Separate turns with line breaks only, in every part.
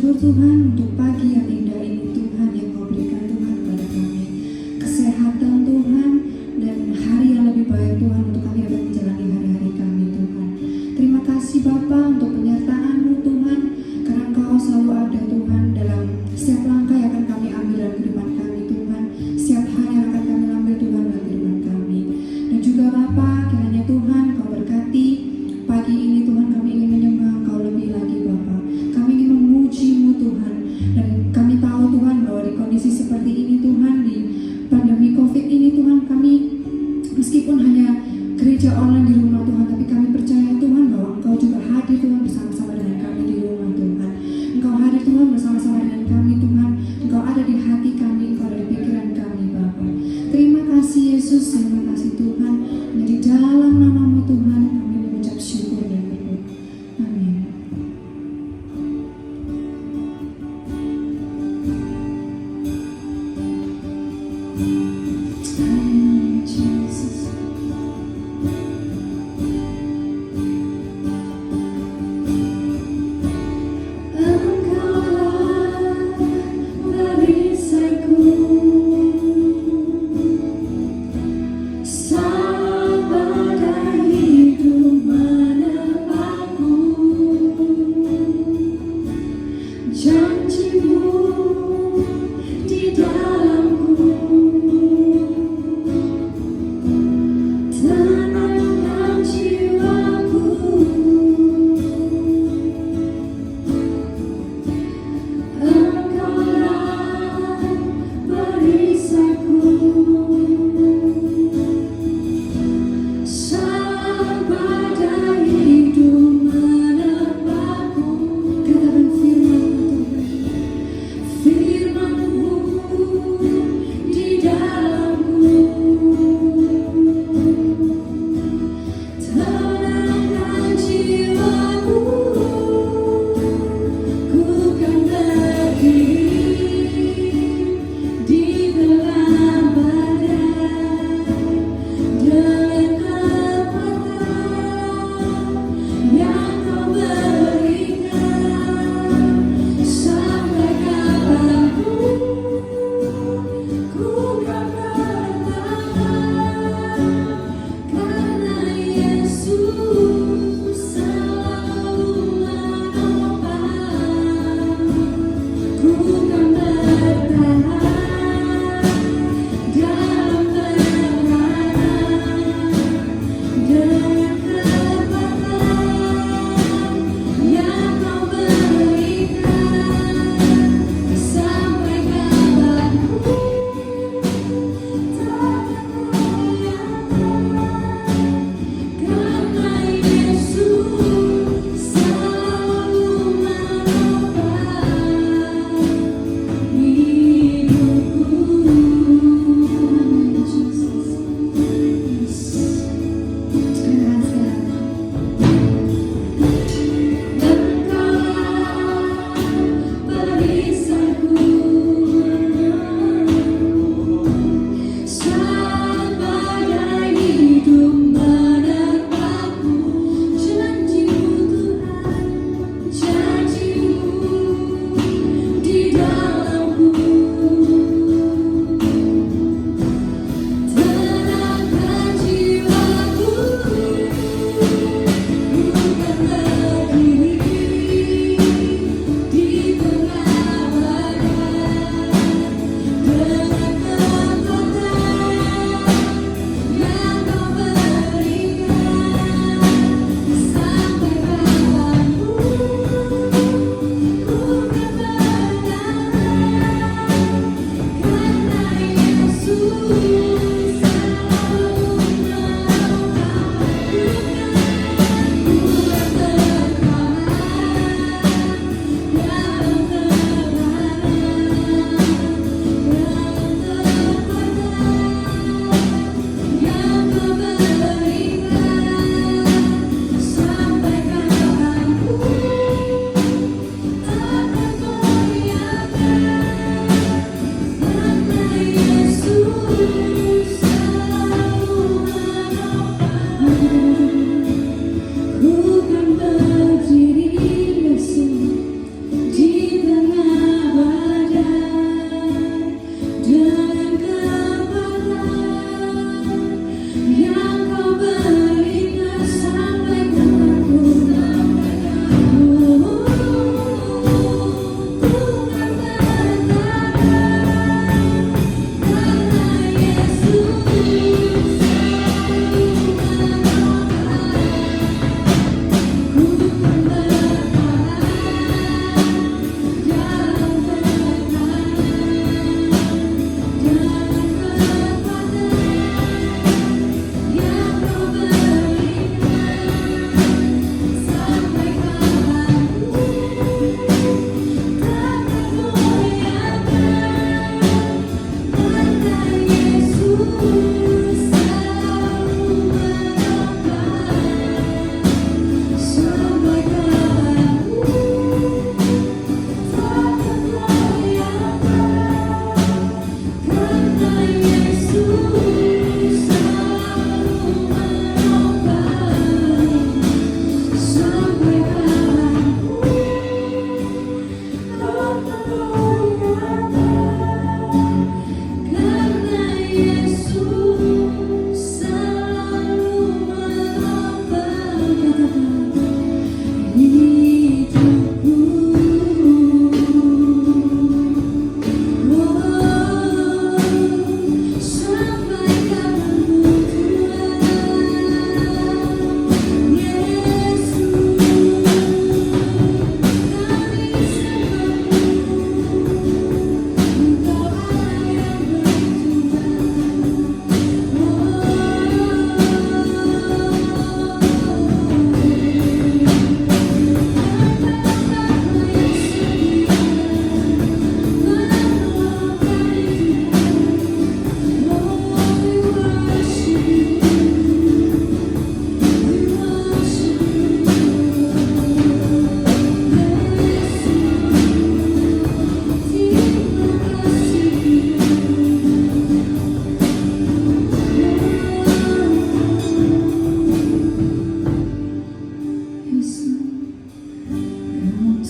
bersyukur Tuhan untuk pagi yang indah ini Tuhan yang Kau berikan Tuhan kepada kami. Kesehatan Tuhan dan hari yang lebih baik Tuhan untuk kami dapat menjalani hari-hari kami Tuhan. Terima kasih Bapa untuk penyertaan-Mu Tuhan, karena Engkau selalu ada Tuhan dalam setiap langkah yang akan kami ambil dalam kehidupan kami Tuhan. Setiap hal yang akan kami ambil Tuhan dalam kehidupan kami. Dan juga Bapa, kiranya Tuhan Kau berkati pagi ini Tuhan, kami ingin menyembah Engkau lebih lagi Bapa. Kami ingin memuji-Mu Tuhan, dan kami tahu Tuhan bahwa di kondisi seperti ini Tuhan, di pandemi COVID ini Tuhan, kami meskipun hanya gereja online di rumah Tuhan, tapi kami percaya Tuhan bahwa Engkau juga hadir Tuhan bersama-sama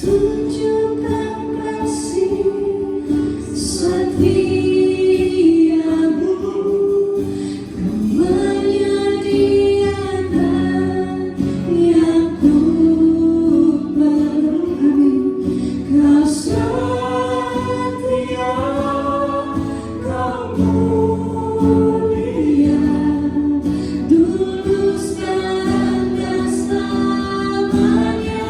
tunjukkan kasih setiamu, kau menyediakan yang ku perlu. Amin. Kau setia, kau mulia, dulu sekarang dan selamanya.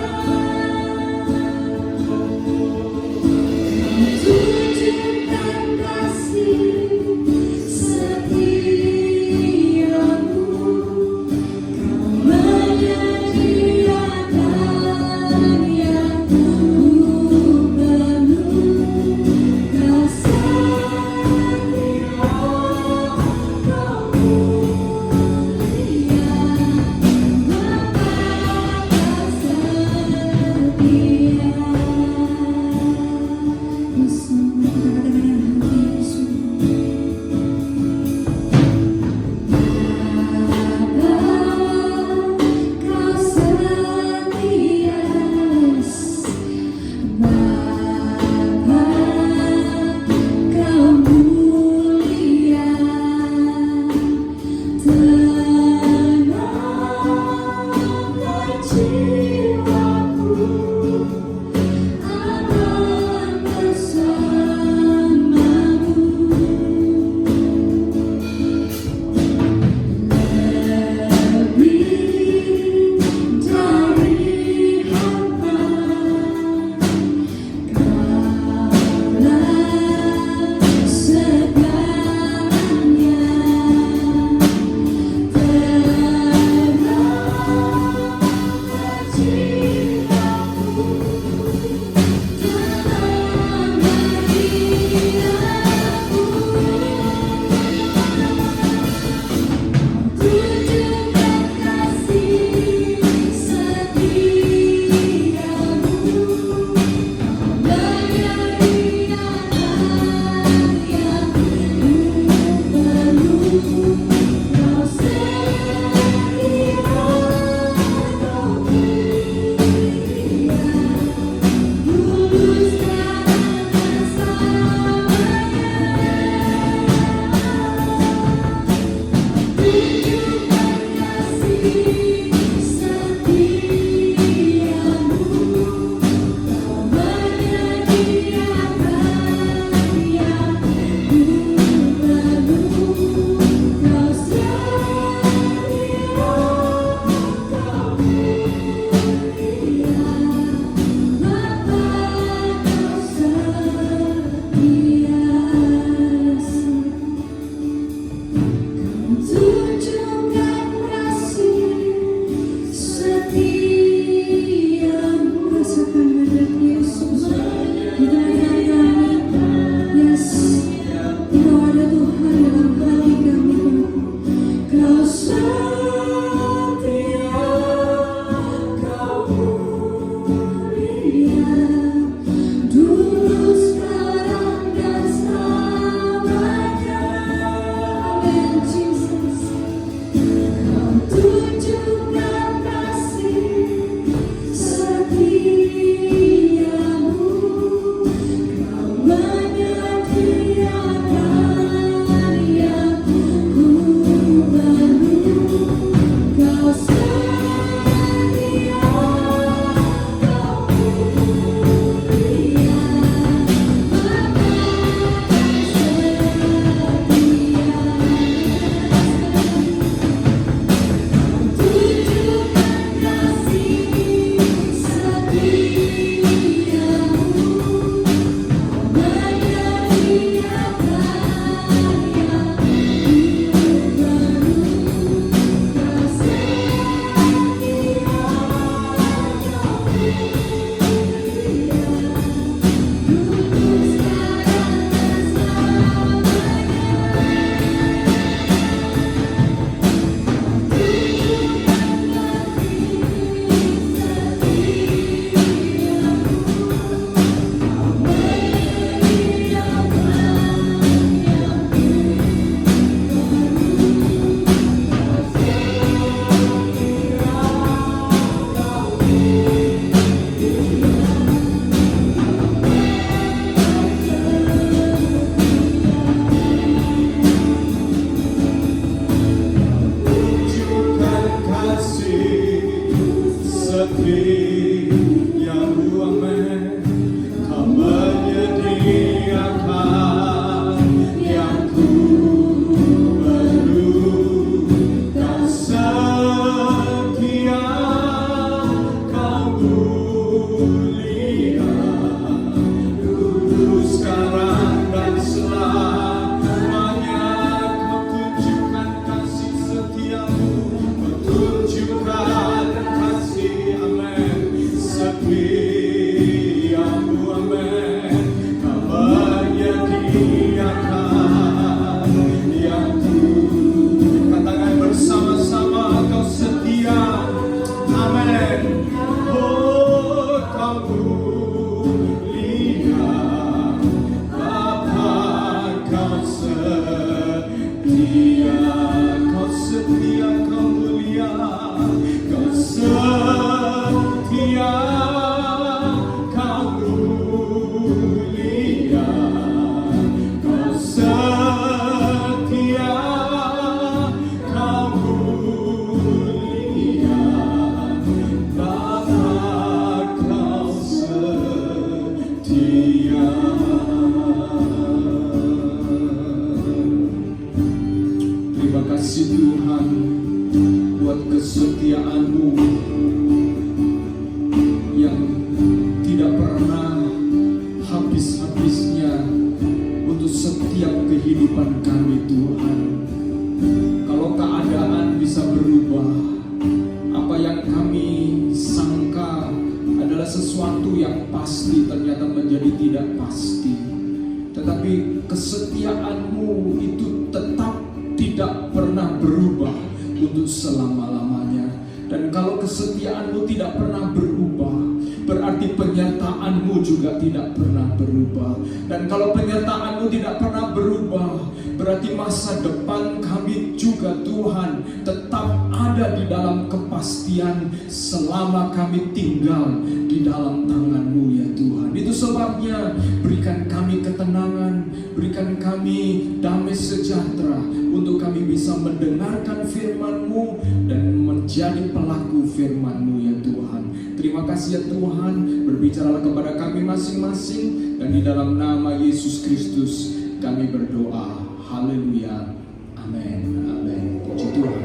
Dan kalau penyertaan-Mu tidak pernah berubah, berarti masa depan kami juga Tuhan tetap ada di dalam kepastian selama kami tinggal di dalam tangan-Mu ya Tuhan. Itu sebabnya berikan kami ketenangan, berikan kami damai sejahtera untuk kami bisa mendengarkan firman-Mu dan menjadi pelaku firman-Mu ya Tuhan. Terima kasih ya Tuhan, berbicaralah kepada kami masing-masing. Dan di dalam nama Yesus Kristus kami berdoa. Haleluya. Amin. Amin. Puji Tuhan.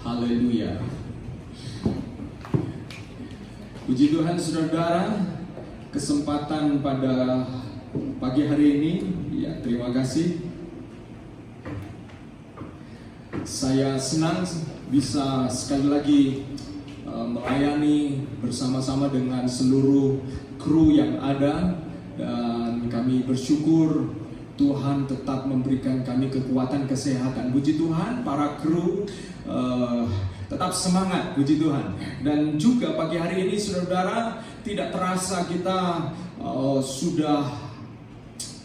Haleluya. Puji Tuhan saudara-saudara. Kesempatan pada pagi hari ini, ya terima kasih. Saya senang bisa sekali lagi melayani bersama-sama dengan seluruh kru yang ada, dan kami bersyukur Tuhan tetap memberikan kami kekuatan, kesehatan. Puji Tuhan, para kru tetap semangat, puji Tuhan. Dan juga pagi hari ini saudara-saudara, tidak terasa kita sudah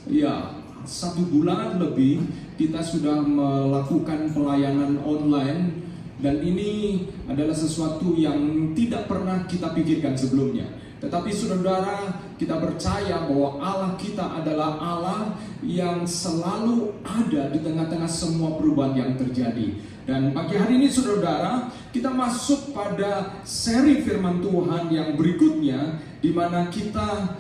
ya 1 bulan lebih kita sudah melakukan pelayanan online. Dan ini adalah sesuatu yang tidak pernah kita pikirkan sebelumnya. Tetapi saudara, kita percaya bahwa Allah kita adalah Allah yang selalu ada di tengah-tengah semua perubahan yang terjadi. Dan pagi hari ini saudara, kita masuk pada seri firman Tuhan yang berikutnya, di mana kita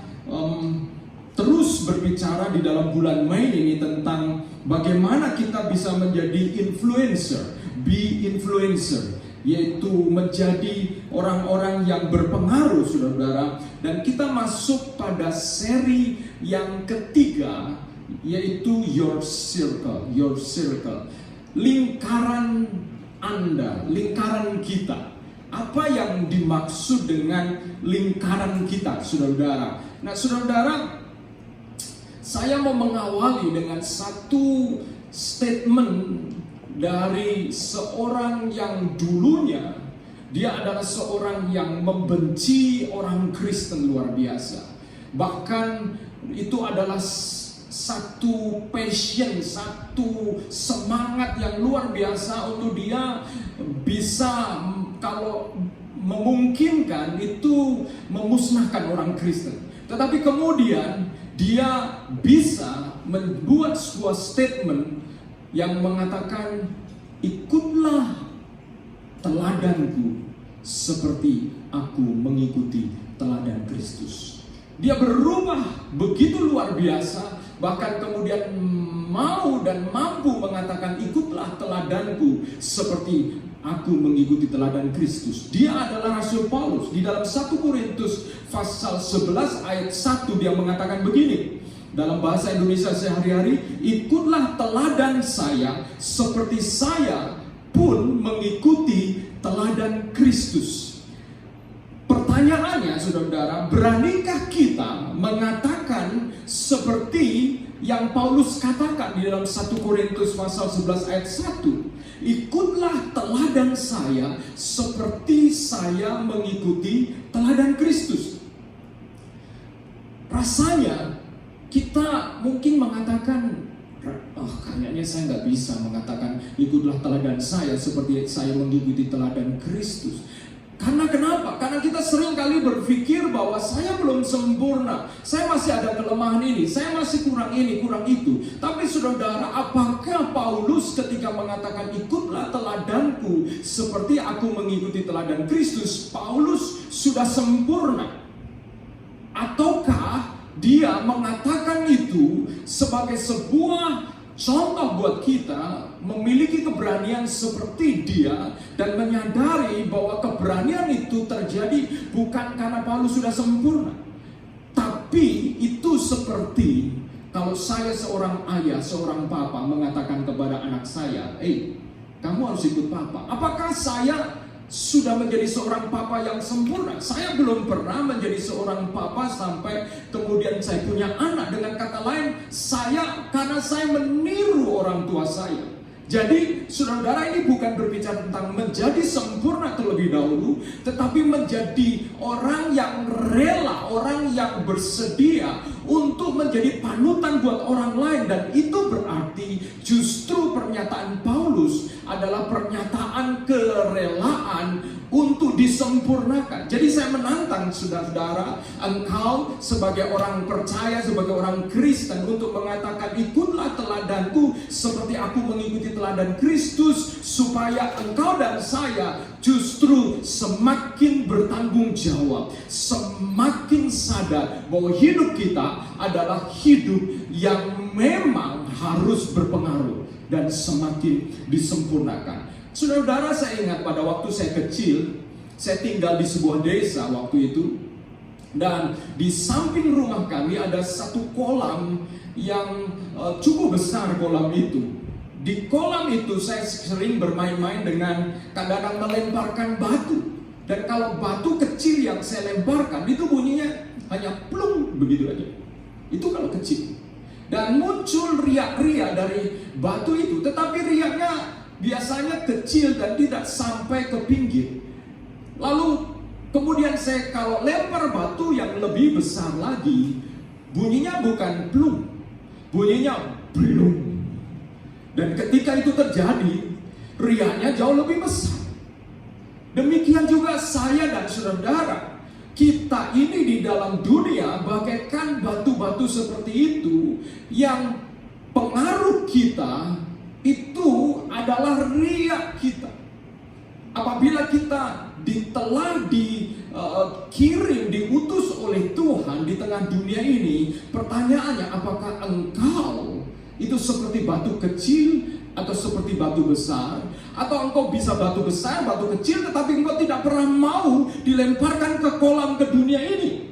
terus berbicara di dalam bulan Mei ini tentang bagaimana kita bisa menjadi influencer. Be influencer, yaitu menjadi orang-orang yang berpengaruh saudara. Dan kita masuk pada seri yang ketiga, yaitu your circle. Your circle, lingkaran Anda, lingkaran kita. Apa yang dimaksud dengan lingkaran kita saudara? Nah saudara, saya mau mengawali dengan satu statement dari seorang yang dulunya dia adalah seorang yang membenci orang Kristen luar biasa. Bahkan itu adalah satu passion, satu semangat yang luar biasa untuk dia bisa, kalau memungkinkan itu, memusnahkan orang Kristen. Tetapi kemudian dia bisa membuat sebuah statement yang mengatakan ikutlah teladanku seperti aku mengikuti teladan Kristus. Dia berubah begitu luar biasa, bahkan kemudian mau dan mampu mengatakan ikutlah teladanku seperti aku mengikuti teladan Kristus. Dia adalah Rasul Paulus. Di dalam 1 Korintus pasal 11 ayat 1 dia mengatakan begini. Dalam bahasa Indonesia sehari-hari, ikutlah teladan saya seperti saya pun mengikuti teladan Kristus. Pertanyaannya, saudara-saudara, beranikah kita mengatakan seperti yang Paulus katakan di dalam 1 Korintus pasal 11 ayat 1? Ikutlah teladan saya seperti saya mengikuti teladan Kristus. Rasanya kita mungkin mengatakan, kayaknya saya nggak bisa mengatakan ikutlah teladan saya seperti saya mengikuti teladan Kristus. Karena kenapa? Karena kita sering kali berpikir bahwa saya belum sempurna, saya masih ada kelemahan ini, saya masih kurang ini, kurang itu. Tapi saudara, apakah Paulus ketika mengatakan ikutlah teladanku seperti aku mengikuti teladan Kristus, Paulus sudah sempurna? Ataukah dia mengatakan itu sebagai sebuah contoh buat kita memiliki keberanian seperti dia dan menyadari bahwa keberanian itu terjadi bukan karena Paulus sudah sempurna, tapi itu seperti kalau saya seorang ayah, seorang papa mengatakan kepada anak saya, kamu harus ikut papa. Apakah saya sudah menjadi seorang papa yang sempurna? Saya belum pernah menjadi seorang papa sampai kemudian saya punya anak. Dengan kata lain, karena saya meniru orang tua saya. Jadi saudara, ini bukan berbicara tentang menjadi sempurna terlebih dahulu, tetapi menjadi orang yang rela, orang yang bersedia untuk menjadi panutan buat orang lain. Dan itu berarti justru pernyataan Paulus adalah pernyataan kerelaan untuk disempurnakan. Jadi saya menantang saudara-saudara, engkau sebagai orang percaya, sebagai orang Kristen, untuk mengatakan ikutlah teladanku seperti aku mengikuti teladan Kristus, supaya engkau dan saya justru semakin bertanggung jawab, semakin sadar bahwa hidup kita adalah hidup yang memang harus berpengaruh dan semakin disempurnakan. Saudara-saudara, saya ingat pada waktu saya kecil, saya tinggal di sebuah desa waktu itu, dan di samping rumah kami ada satu kolam yang cukup besar. Kolam itu, di kolam itu saya sering bermain-main dengan kadang-kadang melemparkan batu. Dan kalau batu kecil yang saya lemparkan itu bunyinya hanya plung begitu aja. Itu kalau kecil. Dan muncul riak-riak dari batu itu, tetapi riaknya biasanya kecil dan tidak sampai ke pinggir. Lalu kemudian saya kalau lempar batu yang lebih besar lagi, bunyinya bukan plung, bunyinya blung. Dan ketika itu terjadi, riaknya jauh lebih besar. Demikian juga saya dan saudara, kita ini di dalam dunia bagaikan batu-batu seperti itu, yang pengaruh kita itu adalah riak kita. Apabila kita telah dikirim, diutus oleh Tuhan di tengah dunia ini, pertanyaannya, apakah engkau itu seperti batu kecil atau seperti batu besar? Atau engkau bisa batu besar, batu kecil, tetapi engkau tidak pernah mau dilemparkan ke kolam ke dunia ini?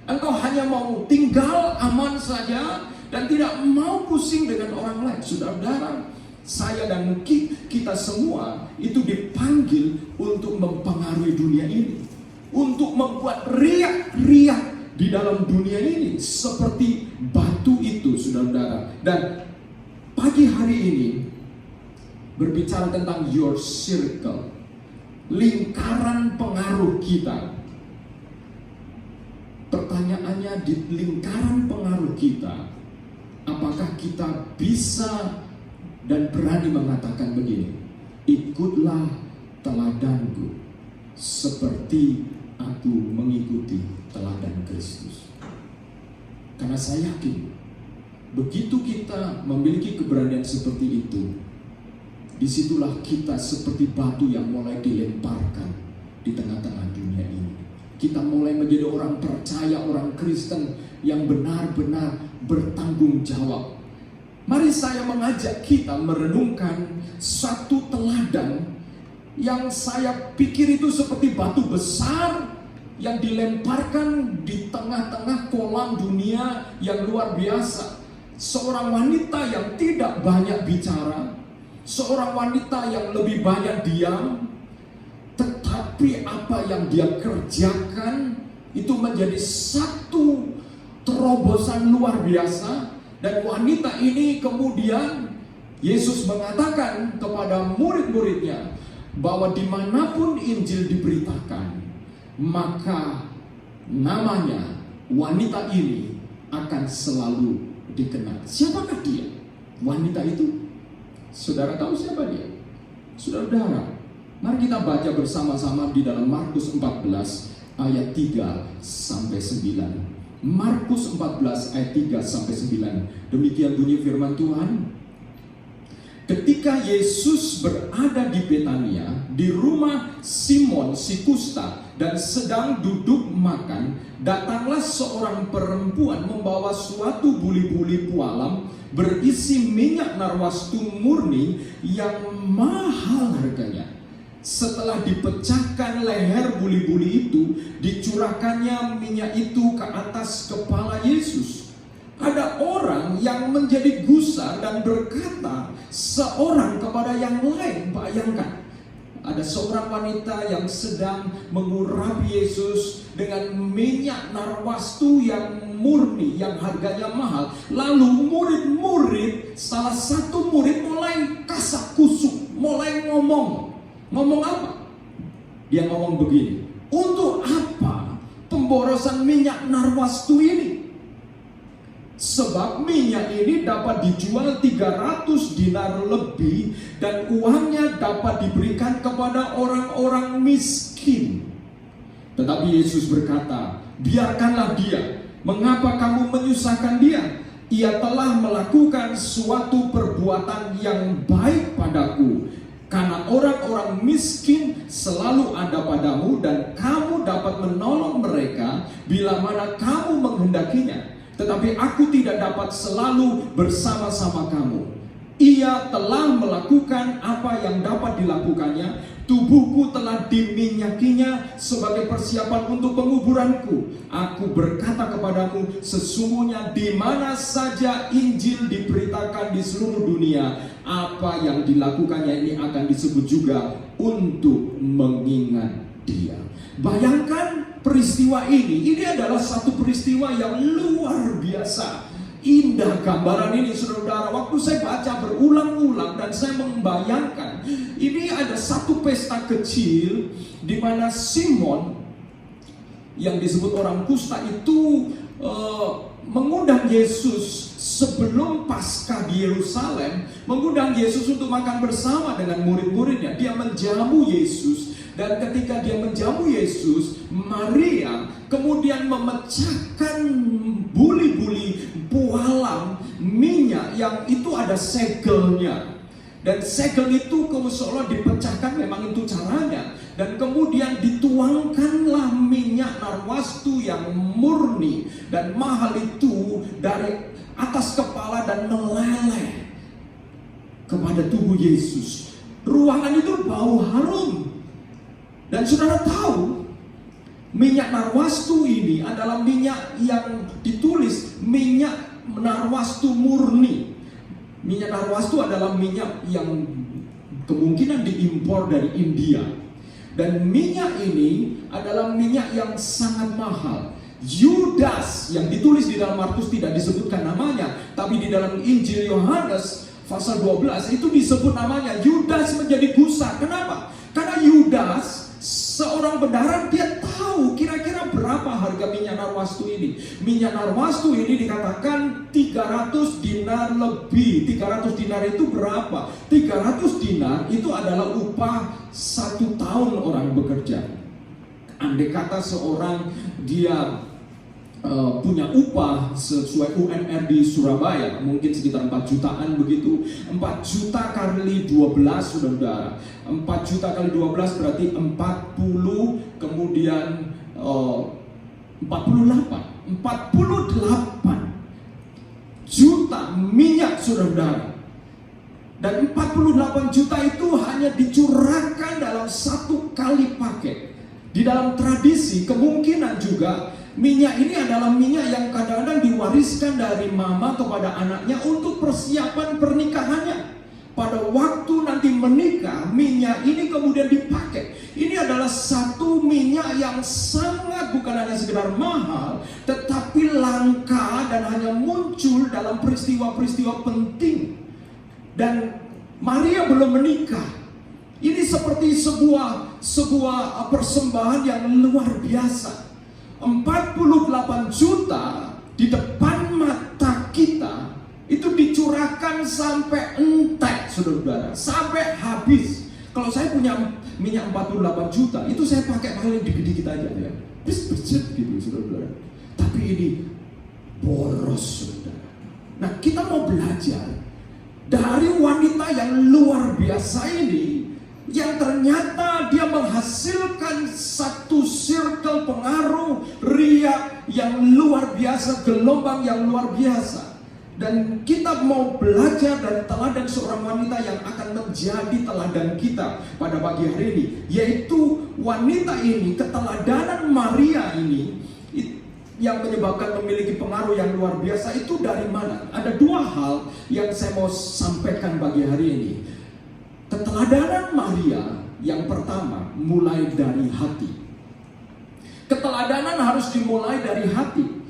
Engkau hanya mau tinggal aman saja dan tidak mau pusing dengan orang lain. Saudara-saudara, saya dan kita semua itu dipanggil untuk mempengaruhi dunia ini, untuk membuat riak-riak di dalam dunia ini seperti batu itu, saudara-saudara. Dan pagi hari ini berbicara tentang your circle, lingkaran pengaruh kita. Pertanyaannya, di lingkaran pengaruh kita, apakah kita bisa dan berani mengatakan begini, ikutlah teladanku seperti aku mengikuti teladan Kristus. Karena saya yakin, begitu kita memiliki keberanian seperti itu, disitulah kita seperti batu yang mulai dilemparkan di tengah-tengah dunia ini. Kita mulai menjadi orang percaya, orang Kristen yang benar-benar bertanggung jawab. Mari saya mengajak kita merenungkan satu teladan yang saya pikir itu seperti batu besar yang dilemparkan di tengah-tengah kolam dunia yang luar biasa. Seorang wanita yang tidak banyak bicara, seorang wanita yang lebih banyak diam, tetapi apa yang dia kerjakan itu menjadi satu terobosan luar biasa. Dan wanita ini kemudian Yesus mengatakan kepada murid-muridnya bahwa dimanapun Injil diberitakan, maka namanya wanita ini akan selalu dikenal. Siapakah dia? Wanita itu, saudara tahu siapa dia? Saudara, mari kita baca bersama-sama di dalam Markus 14 ayat 3 sampai 9. Markus 14 ayat 3 sampai 9. Demikian bunyi firman Tuhan. Ketika Yesus berada di Betania, di rumah Simon si kusta, dan sedang duduk makan, datanglah seorang perempuan membawa suatu buli-buli pualam berisi minyak narwastu murni yang mahal harganya. Setelah dipecahkan leher buli-buli itu, dicurahkannya minyak itu ke atas kepala Yesus. Ada orang yang menjadi gusar dan berkata seorang kepada yang lain, bayangkan, ada seorang wanita yang sedang mengurapi Yesus dengan minyak narwastu yang murni, yang harganya mahal. Lalu murid-murid, salah satu murid mulai kasak kusuk, mulai ngomong apa? Dia ngomong begini, untuk apa pemborosan minyak narwastu ini? Sebab minyak ini dapat dijual 300 dinar lebih dan uangnya dapat diberikan kepada orang-orang miskin. Tetapi Yesus berkata, biarkanlah dia. Mengapa kamu menyusahkan dia? Ia telah melakukan suatu perbuatan yang baik padaku. Karena orang-orang miskin selalu ada padamu dan kamu dapat menolong mereka bila mana kamu menghendakinya. Tetapi aku tidak dapat selalu bersama-sama kamu. Ia telah melakukan apa yang dapat dilakukannya. Tubuhku telah diminyakinya sebagai persiapan untuk penguburanku. Aku berkata kepadamu, sesungguhnya di mana saja Injil diberitakan di seluruh dunia, apa yang dilakukannya ini akan disebut juga untuk mengingat dia. Bayangkan peristiwa ini adalah satu peristiwa yang luar biasa. Indah gambaran ini, saudara. Waktu saya baca berulang-ulang dan saya membayangkan, ini ada satu pesta kecil di mana Simon yang disebut orang kusta itu mengundang Yesus sebelum Paskah di Yerusalem, mengundang Yesus untuk makan bersama dengan murid-muridnya. Dia menjamu Yesus. Dan ketika dia menjamu Yesus, Maria kemudian memecahkan buli-buli pualam minyak yang itu ada segelnya. Dan segel itu seolah dipecahkan, memang itu caranya. Dan kemudian dituangkanlah minyak narwastu yang murni dan mahal itu dari atas kepala dan meleleh kepada tubuh Yesus. Ruangan itu bau harum. Dan saudara tahu, minyak narwastu ini adalah minyak yang ditulis minyak narwastu murni. Minyak narwastu adalah minyak yang kemungkinan diimpor dari India. Dan minyak ini adalah minyak yang sangat mahal. Yudas yang ditulis di dalam Markus tidak disebutkan namanya, tapi di dalam Injil Yohanes pasal 12 itu disebut namanya. Yudas menjadi gusar. Kenapa? Karena Yudas seorang bendahara, dia tahu kira-kira berapa harga minyak narwastu ini. Minyak narwastu ini dikatakan 300 dinar lebih. 300 dinar itu berapa? 300 dinar itu adalah upah 1 tahun orang bekerja. Andai kata seorang dia punya upah sesuai UMR di Surabaya, mungkin sekitar 4 jutaan begitu. 4 juta kali 12, saudara. 4 juta kali 12 berarti 40, kemudian 48 juta minyak, saudara. Dan 48 juta itu hanya dicurahkan dalam satu kali pakai. Di dalam tradisi, kemungkinan juga minyak ini adalah minyak yang kadang-kadang diwariskan dari mama kepada anaknya untuk persiapan pernikahannya. Pada waktu nanti menikah, minyak ini kemudian dipakai. Ini adalah satu minyak yang sangat bukan hanya sekedar mahal, tetapi langka dan hanya muncul dalam peristiwa-peristiwa penting. Dan Maria belum menikah. Ini seperti sebuah persembahan yang luar biasa. 48 juta di depan mata kita itu dicurahkan sampai entek, saudara, sampai habis. Kalau saya punya minyak 48 juta, itu saya pakai paling dikit-dikit aja ya. Bis-bis gitu, saudara. Tapi ini boros, saudara. Nah, kita mau belajar dari wanita yang luar biasa ini, yang ternyata dia menghasilkan satu circle pengaruh riak yang luar biasa, gelombang yang luar biasa. Dan kita mau belajar dari teladan seorang wanita yang akan menjadi teladan kita pada pagi hari ini, yaitu wanita ini, keteladanan Maria ini yang menyebabkan memiliki pengaruh yang luar biasa itu dari mana? Ada dua hal yang saya mau sampaikan pagi hari ini. Keteladanan Maria yang pertama mulai dari hati. Keteladanan harus dimulai dari hati.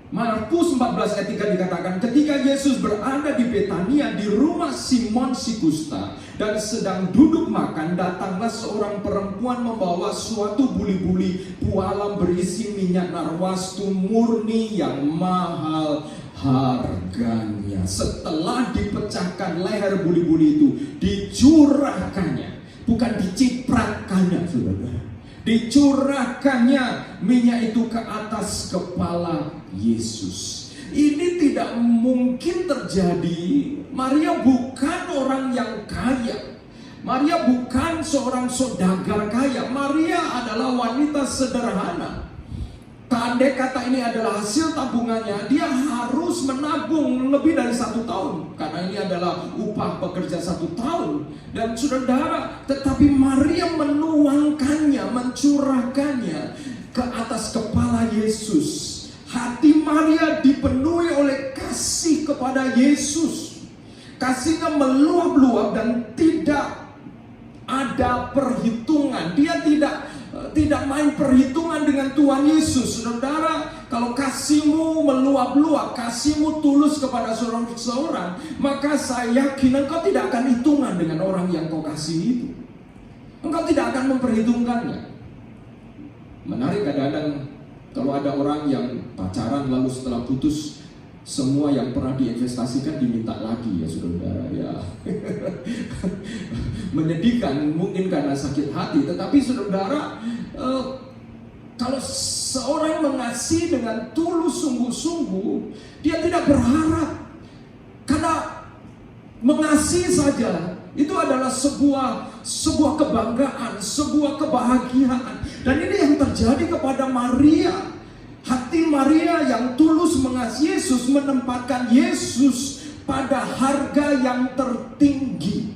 Markus 14 ayat 3 dikatakan, ketika Yesus berada di Betania di rumah Simon si kusta dan sedang duduk makan, datanglah seorang perempuan membawa suatu buli-buli pualam berisi minyak narwastu murni yang mahal harganya. Setelah dipecahkan leher buli-buli itu, dicurahkannya, bukan dicipratkannya, saudara. Dicurahkannya minyak itu ke atas kepala Yesus. Ini tidak mungkin terjadi. Maria bukan orang yang kaya. Maria bukan seorang saudagar kaya. Maria adalah wanita sederhana. Andai kata ini adalah hasil tabungannya, dia harus menabung lebih dari 1 tahun, karena ini adalah upah pekerja 1 tahun. Dan saudara, tetapi Maria menuangkannya, mencurahkannya ke atas kepala Yesus. Hati Maria dipenuhi oleh kasih kepada Yesus. Kasihnya meluap-luap dan tidak ada perhitungan. Dia tidak main perhitungan dengan Tuhan Yesus. Saudara, kalau kasihmu meluap-luap, kasihmu tulus kepada seorang, maka saya yakin engkau tidak akan hitungan dengan orang yang kau kasih itu. Engkau tidak akan memperhitungkannya. Menarik, kadang-kadang kalau ada orang yang pacaran lalu setelah putus, semua yang pernah diinvestasikan diminta lagi, ya saudara, ya. Menyedihkan mungkin karena sakit hati, tetapi saudara, kalau seorang mengasihi dengan tulus sungguh-sungguh, dia tidak berharap, karena mengasihi saja itu adalah sebuah kebanggaan, sebuah kebahagiaan. Dan ini yang terjadi kepada Maria. Hati Maria yang tulus mengasihi Yesus menempatkan Yesus pada harga yang tertinggi.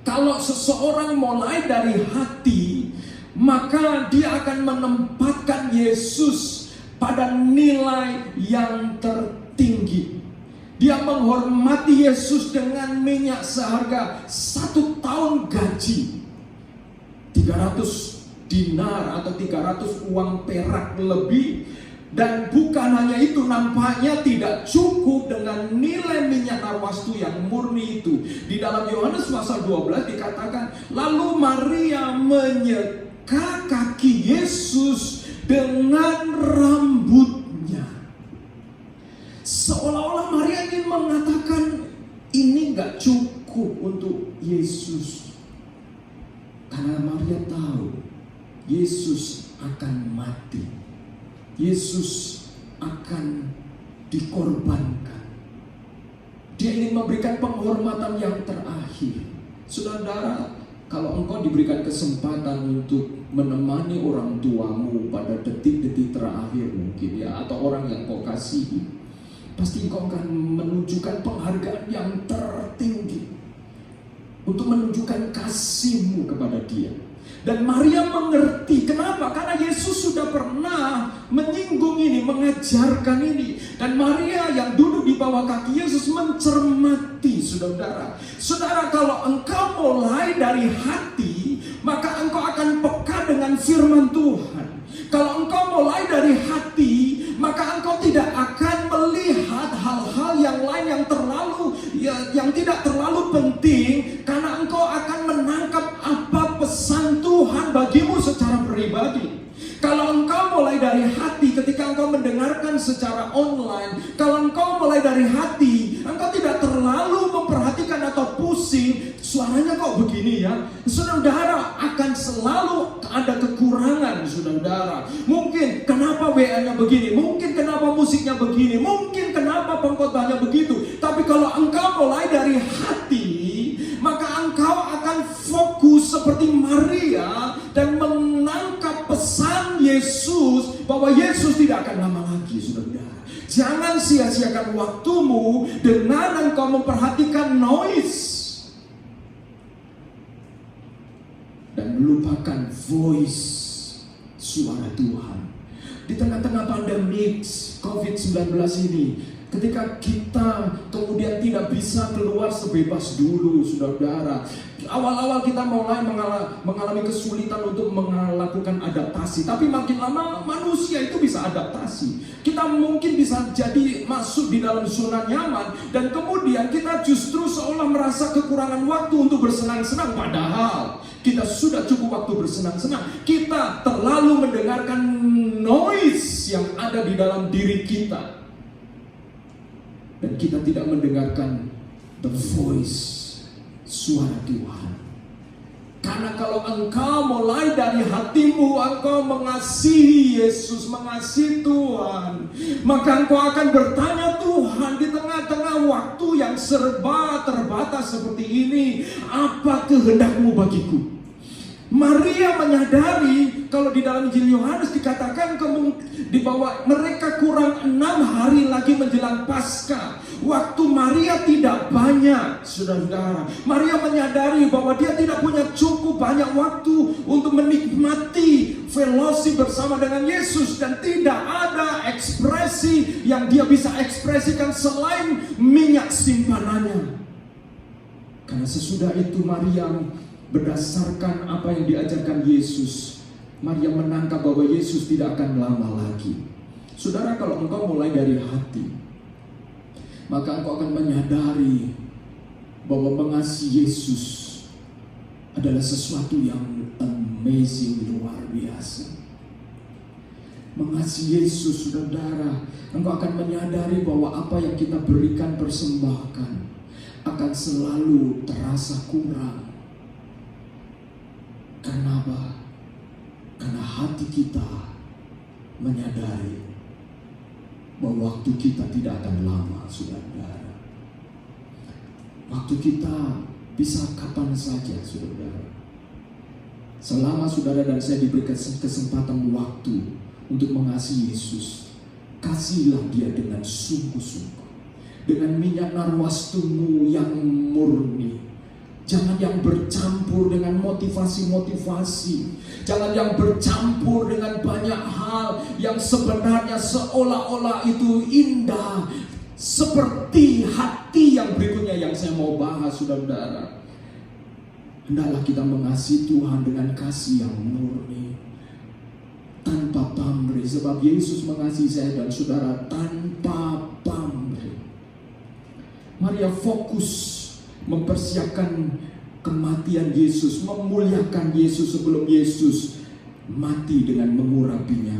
Kalau seseorang mulai dari hati, maka dia akan menempatkan Yesus pada nilai yang tertinggi. Dia menghormati Yesus dengan minyak seharga 1 tahun gaji, 300 dinar atau 300 uang perak lebih. Dan bukan hanya itu, nampaknya tidak cukup dengan nilai minyak narwastu yang murni itu. Di dalam Yohanes pasal 12 dikatakan, lalu Maria menyeka kaki Yesus dengan rambutnya. Seolah-olah Maria ingin mengatakan, ini gak cukup untuk Yesus. Karena Maria tahu Yesus akan mati. Yesus akan dikorbankan. Dia ingin memberikan penghormatan yang terakhir. Saudara, kalau engkau diberikan kesempatan untuk menemani orang tuamu pada detik-detik terakhir mungkin ya, atau orang yang kau kasihi, pasti engkau akan menunjukkan penghargaan yang tertinggi untuk menunjukkan kasihmu kepada dia. Dan Maria mengerti. Kenapa? Karena Yesus sudah pernah menyinggung ini, mengajarkan ini. Dan Maria yang duduk di bawah kaki Yesus mencermati, saudara. Saudara, kalau engkau mulai dari hati, maka engkau akan peka dengan firman Tuhan. Kalau engkau mulai dari hati, maka engkau tidak akan melihat hal-hal yang lain yang tidak terlalu penting, karena engkau akan menangkap apa pesan Tuhan bagimu secara pribadi. Kalau engkau mulai dari hati ketika engkau mendengarkan secara online, kalau engkau mulai dari hati, engkau tidak terlalu memperhatikan atau pusing, suaranya kok begini ya. Saudara, akan selalu ada kekurangan, saudara. Mungkin kenapa WA-nya begini, mungkin kenapa musiknya begini, mungkin kenapa pengkhotbahnya begitu. Tapi kalau engkau mulai dari hati, maka engkau akan fokus seperti Maria dan menangkap pesan Yesus bahwa Yesus tidak akan lama lagi, saudara. Jangan sia-siakan waktumu dengan engkau memperhatikan noise dan melupakan voice, suara Tuhan. Di tengah-tengah pandemi COVID-19 ini, ketika kita kemudian tidak bisa keluar sebebas dulu, saudara. Awal-awal kita mulai mengalami kesulitan untuk melakukan adaptasi. Tapi makin lama manusia itu bisa adaptasi. Kita mungkin bisa jadi masuk di dalam zona nyaman. Dan kemudian kita justru seolah merasa kekurangan waktu untuk bersenang-senang. Padahal kita sudah cukup waktu bersenang-senang. Kita terlalu mendengarkan noise yang ada di dalam diri kita. Dan kita tidak mendengarkan the voice, suara Tuhan. Karena kalau engkau mulai dari hatimu, engkau mengasihi Yesus, mengasihi Tuhan, maka engkau akan bertanya, Tuhan, di tengah-tengah waktu yang serba terbatas seperti ini, apa kehendak-Mu bagiku? Maria menyadari, kalau di dalam Injil Yohanes dikatakan bahwa mereka kurang 6 hari lagi menjelang Paskah. Waktu Maria tidak banyak, saudara. Maria menyadari bahwa dia tidak punya cukup banyak waktu untuk menikmati fellowship bersama dengan Yesus. Dan tidak ada ekspresi yang dia bisa ekspresikan selain minyak simpanannya. Karena sesudah itu Maria, berdasarkan apa yang diajarkan Yesus, Maria menangkap bahwa Yesus tidak akan lama lagi. Saudara, kalau engkau mulai dari hati, maka engkau akan menyadari bahwa mengasihi Yesus adalah sesuatu yang amazing, luar biasa. Mengasihi Yesus, saudara, engkau akan menyadari bahwa apa yang kita berikan, persembahkan, akan selalu terasa kurang. Karena apa? Karena hati kita menyadari bahwa waktu kita tidak akan lama, saudara. Waktu kita bisa kapan saja, saudara. Selama saudara dan saya diberi kesempatan waktu untuk mengasihi Yesus, kasihilah dia dengan sungguh-sungguh, dengan minyak narwastumu yang murni. Jangan yang bercampur dengan motivasi-motivasi. Jangan yang bercampur dengan banyak hal yang sebenarnya seolah-olah itu indah. Seperti hati yang berikutnya yang saya mau bahas, saudara. Hendaklah kita mengasihi Tuhan dengan kasih yang murni, tanpa pamrih. Sebab Yesus mengasihi saya dan saudara tanpa pamrih. Maria fokus mempersiapkan kematian Yesus, memuliakan Yesus sebelum Yesus mati dengan mengurapinya.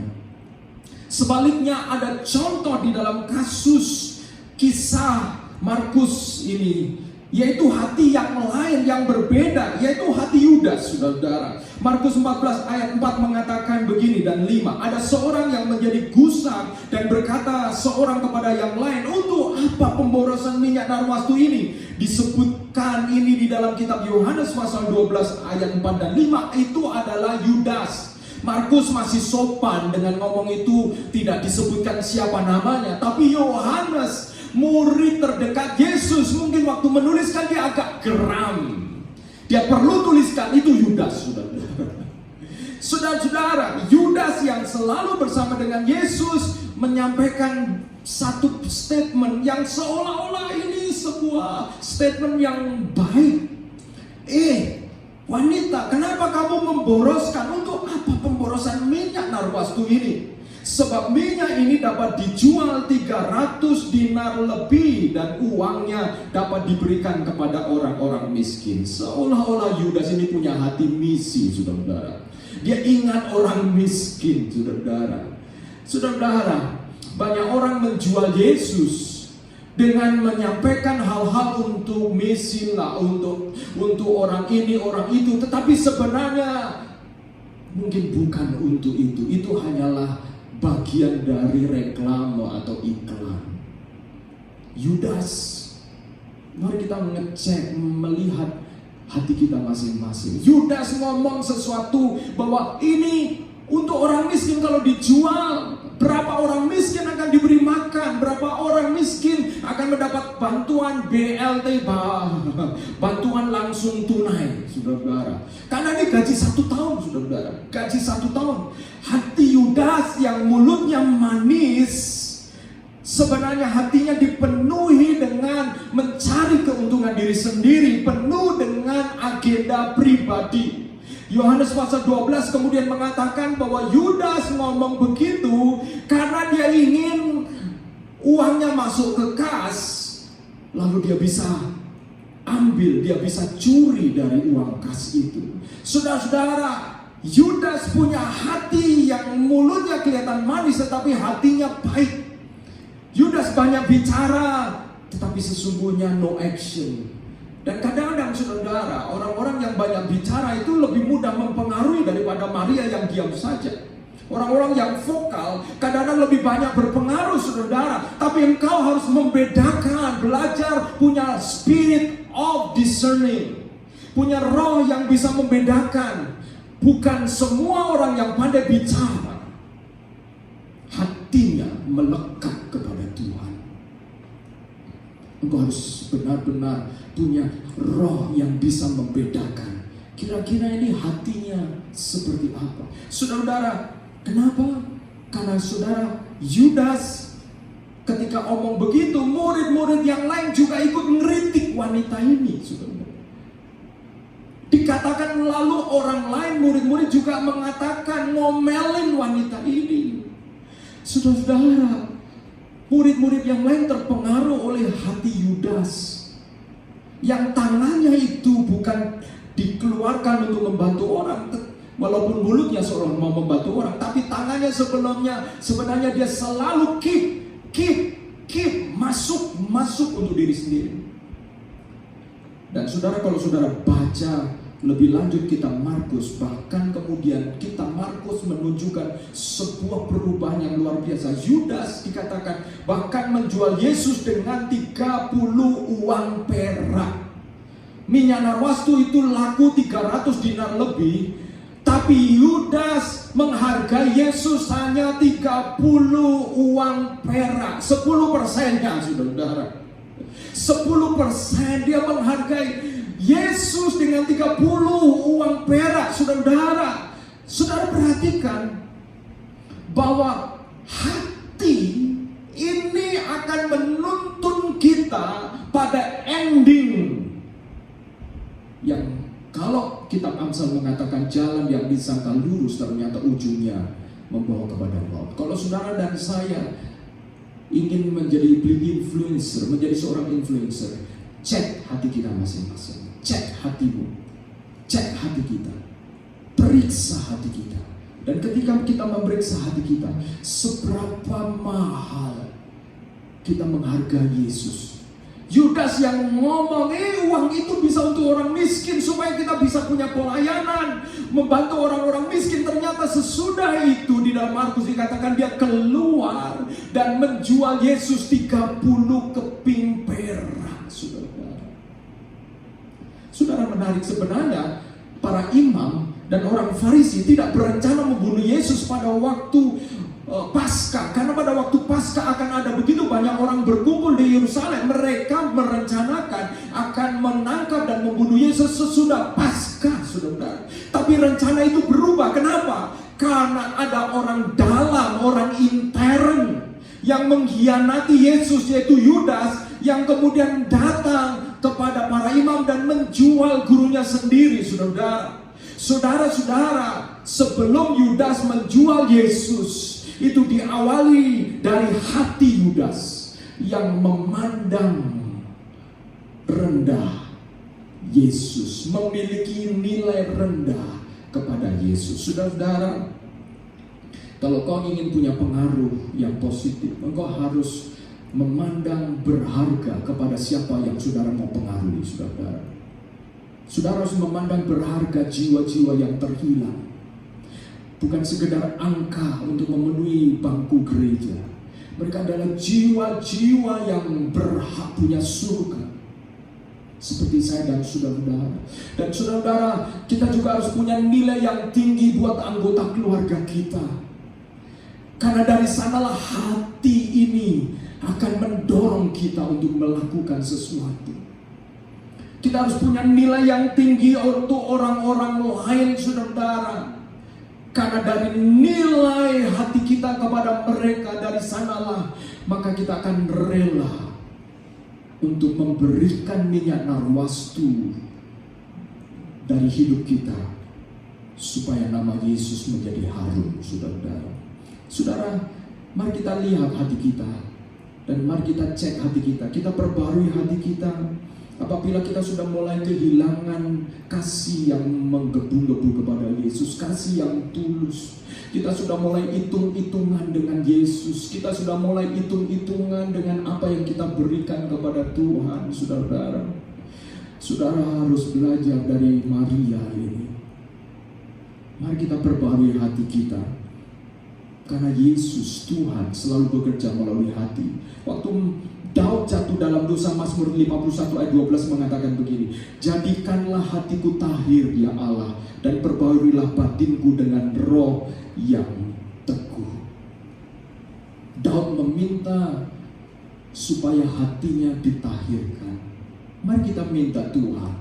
Sebaliknya ada contoh di dalam kasus kisah Markus ini, yaitu hati yang lain, yang berbeda, yaitu hati Yudas, saudara-saudara. Markus 14 ayat 4 mengatakan begini dan 5. Ada seorang yang menjadi gusar dan berkata seorang kepada yang lain, untuk apa pemborosan minyak narwastu ini? Disebutkan ini di dalam kitab Yohanes pasal 12 ayat 4 dan 5. Itu adalah Yudas. Markus masih sopan dengan ngomong itu, tidak disebutkan siapa namanya. Tapi Yohanes, murid terdekat Yesus, mungkin waktu menuliskan dia agak geram. Dia perlu tuliskan itu Yudas, saudara-saudara. Yudas yang selalu bersama dengan Yesus menyampaikan satu statement yang seolah-olah ini sebuah statement yang baik. Wanita, kenapa kamu memboroskan? Untuk apa pemborosan minyak narwastu ini? Sebab minyak ini dapat dijual 300 dinar lebih dan uangnya dapat diberikan kepada orang-orang miskin. Seolah-olah Yudas ini punya hati misi, saudara-saudara. Dia ingat orang miskin, saudara-saudara. Saudara-saudara, banyak orang menjual Yesus dengan menyampaikan hal-hal untuk misi lah, untuk orang ini, orang itu. Tetapi sebenarnya mungkin bukan untuk itu. Itu hanyalah bagian dari reklame atau iklan. Yudas, mari kita ngecek, melihat hati kita masing-masing. Yudas ngomong sesuatu bahwa ini untuk orang miskin, kalau dijual, berapa orang miskin akan diberi makan, berapa orang miskin akan mendapat bantuan BLT, bantuan langsung tunai, saudara-saudara. Karena ini gaji 1 tahun, saudara-saudara, gaji 1 tahun. Hati Yudas yang mulutnya manis, sebenarnya hatinya dipenuhi dengan mencari keuntungan diri sendiri, penuh dengan agenda pribadi. Yohanes pasal 12 kemudian mengatakan bahwa Yudas ngomong begitu karena dia ingin uangnya masuk ke kas, lalu dia bisa ambil, dia bisa curi dari uang kas itu. Saudara-saudara, Yudas punya hati yang mulutnya kelihatan manis tetapi hatinya baik. Yudas banyak bicara tetapi sesungguhnya no action. Dan kadang-kadang, saudara, orang-orang yang banyak bicara itu lebih mudah mempengaruhi daripada Maria yang diam saja. Orang-orang yang vokal kadang-kadang lebih banyak berpengaruh, saudara. Tapi engkau harus membedakan, belajar punya spirit of discerning, punya roh yang bisa membedakan. Bukan semua orang yang pandai bicara hatinya melekat kepada Tuhan. Engkau harus benar-benar punya roh yang bisa membedakan. Kira-kira ini hatinya seperti apa? Saudara-saudara, kenapa? Karena saudara, Yudas ketika omong begitu, murid-murid yang lain juga ikut ngeritik wanita ini, saudara. Dikatakan lalu orang lain, murid-murid juga mengatakan, ngomelin wanita ini. Saudara-saudara, murid-murid yang lain terpengaruh oleh hati Yudas, yang tangannya itu bukan dikeluarkan untuk membantu orang, walaupun mulutnya seorang mau membantu orang, tapi tangannya sebenarnya dia selalu keep masuk untuk diri sendiri. Dan saudara, kalau saudara baca lebih lanjut kitab Markus, bahkan kemudian kitab Markus menunjukkan sebuah perubahan yang luar biasa. Yudas dikatakan bahkan menjual Yesus dengan 30 uang perak. Minyak narwastu itu laku 300 dinar lebih, tapi Yudas menghargai Yesus hanya 30 uang perak, 10%-nya, saudara. 10% dia menghargai Yesus dengan 30 uang perak, saudara. Saudara perhatikan bahwa hati ini akan menuntun kita pada ending yang kalau kitab Amsal mengatakan jalan yang disangka lurus ternyata ujungnya membawa kepada maut. Kalau saudara dan saya ingin menjadi influencer, menjadi seorang influencer, cek hati kita masing-masing. Cek hatimu, cek hati kita, periksa hati kita. Dan ketika kita memeriksa hati kita, seberapa mahal kita menghargai Yesus, Yudas yang ngomong, uang itu bisa untuk orang miskin supaya kita bisa punya pelayanan, membantu orang-orang miskin. Ternyata sesudah itu di dalam Markus dikatakan dia keluar dan menjual Yesus 30 keping perak. Saudara, menarik, sebenarnya para imam dan orang Farisi tidak berencana membunuh Yesus pada waktu Paskah, karena pada waktu Paskah akan ada begitu banyak orang berkumpul di Yerusalem. Mereka merencanakan akan menangkap dan membunuh Yesus sesudah Paskah, saudara. Tapi rencana itu berubah. Kenapa? Karena ada orang dalam, orang intern yang mengkhianati Yesus, yaitu Yudas, yang kemudian datang kepada para imam dan menjual gurunya sendiri, saudara. Saudara-saudara, sebelum Yudas menjual Yesus, itu diawali dari hati Yudas yang memandang rendah Yesus, memiliki nilai rendah kepada Yesus. Saudara, kalau kau ingin punya pengaruh yang positif, engkau harus memandang berharga kepada siapa yang saudara mau pengaruhi, saudara. Saudara harus memandang berharga jiwa-jiwa yang terhilang. Bukan sekedar angka untuk memenuhi bangku gereja. Mereka adalah jiwa-jiwa yang berhak punya surga, seperti saya dan saudara-saudara. Dan saudara-saudara, kita juga harus punya nilai yang tinggi buat anggota keluarga kita. Karena dari sanalah hati ini akan mendorong kita untuk melakukan sesuatu. Kita harus punya nilai yang tinggi untuk orang-orang lain, saudara. Karena dari nilai hati kita kepada mereka, dari sanalah maka kita akan rela untuk memberikan minyak narwastu dari hidup kita, supaya nama Yesus menjadi harum, saudara. Saudara, mari kita lihat hati kita, dan mari kita cek hati kita. Kita perbarui hati kita. Apabila kita sudah mulai kehilangan kasih yang menggebu-gebu kepada Yesus, kasih yang tulus, kita sudah mulai hitung-hitungan dengan Yesus, kita sudah mulai hitung-hitungan dengan apa yang kita berikan kepada Tuhan, saudara. Saudara harus belajar dari Maria ini. Mari kita perbarui hati kita, karena Yesus Tuhan selalu bekerja melalui hati. Waktu Daud jatuh dalam dosa, Mazmur 51 ayat 12 mengatakan begini, jadikanlah hatiku tahir ya Allah, dan perbaharuilah batinku dengan roh yang teguh. Daud meminta supaya hatinya ditahirkan. Mari kita minta Tuhan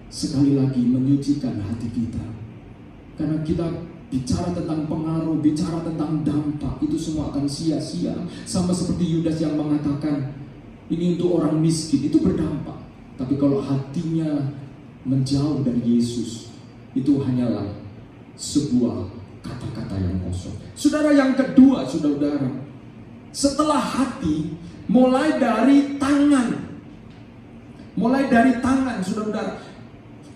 sekali lagi menyucikan hati kita. Karena kita bicara tentang pengaruh, bicara tentang dampak, itu semua akan sia-sia. Sama seperti Yudas yang mengatakan, ini untuk orang miskin, itu berdampak. Tapi kalau hatinya menjauh dari Yesus, itu hanyalah sebuah kata-kata yang kosong. Saudara, yang kedua, saudara, setelah hati, mulai dari tangan. Mulai dari tangan, saudara.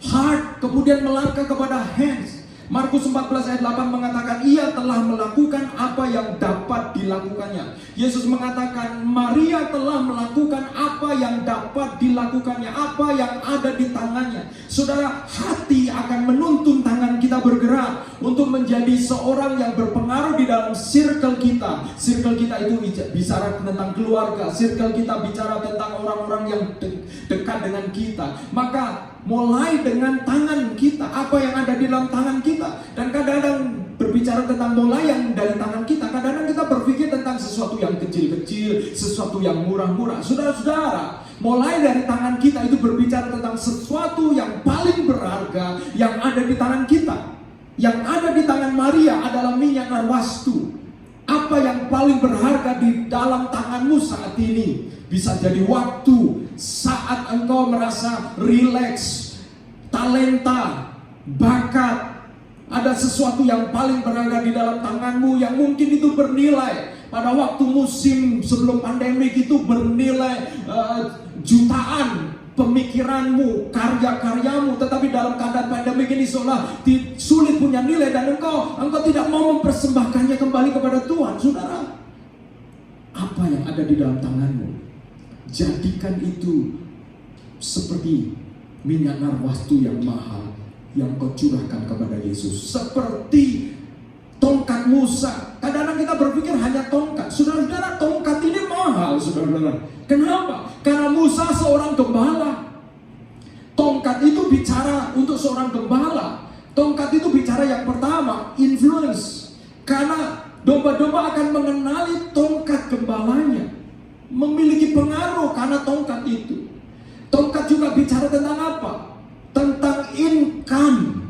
Heart, kemudian melangkah kepada hands. Markus 14 ayat 8 mengatakan, ia telah melakukan apa yang dapat dilakukannya. Yesus mengatakan, Maria telah melakukan apa yang dapat dilakukannya, apa yang ada di tangannya. Saudara, hati akan menuntun tangan kita bergerak untuk menjadi seorang yang berpengaruh di dalam circle kita. Circle kita itu bicara tentang keluarga, circle kita bicara tentang orang-orang yang dekat dengan kita. Maka mulai dengan tangan kita, apa yang ada di dalam tangan kita. Dan kadang-kadang berbicara tentang mulai yang dari tangan kita, kadang-kadang kita berpikir tentang sesuatu yang kecil-kecil, sesuatu yang murah-murah. Saudara-saudara, mulai dari tangan kita itu berbicara tentang sesuatu yang paling berharga yang ada di tangan kita. Yang ada di tangan Maria adalah minyak narwastu. Apa yang paling berharga di dalam tanganmu saat ini? Bisa jadi waktu, saat engkau merasa rileks, talenta, bakat. Ada sesuatu yang paling berharga di dalam tanganmu yang mungkin itu bernilai. Pada waktu musim sebelum pandemik itu bernilai jutaan. Pemikiranmu, karya-karyamu, tetapi dalam keadaan pandemik ini seolah sulit punya nilai, dan engkau tidak mau mempersembahkannya kembali kepada Tuhan. Saudara, apa yang ada di dalam tanganmu? jadikan itu seperti minyak narwastu yang mahal yang kau curahkan kepada Yesus. Seperti tongkat Musa. Kadang-kadang kita berpikir hanya tongkat. Saudara-saudara, tongkat ini mahal, saudara-saudara. Kenapa? Karena Musa seorang gembala. Tongkat itu bicara untuk seorang gembala. Tongkat itu bicara yang pertama, influence. Karena domba-domba akan mengenali tongkat gembalanya, memiliki pengaruh karena tongkat itu. Tongkat juga bicara tentang apa? Tentang income.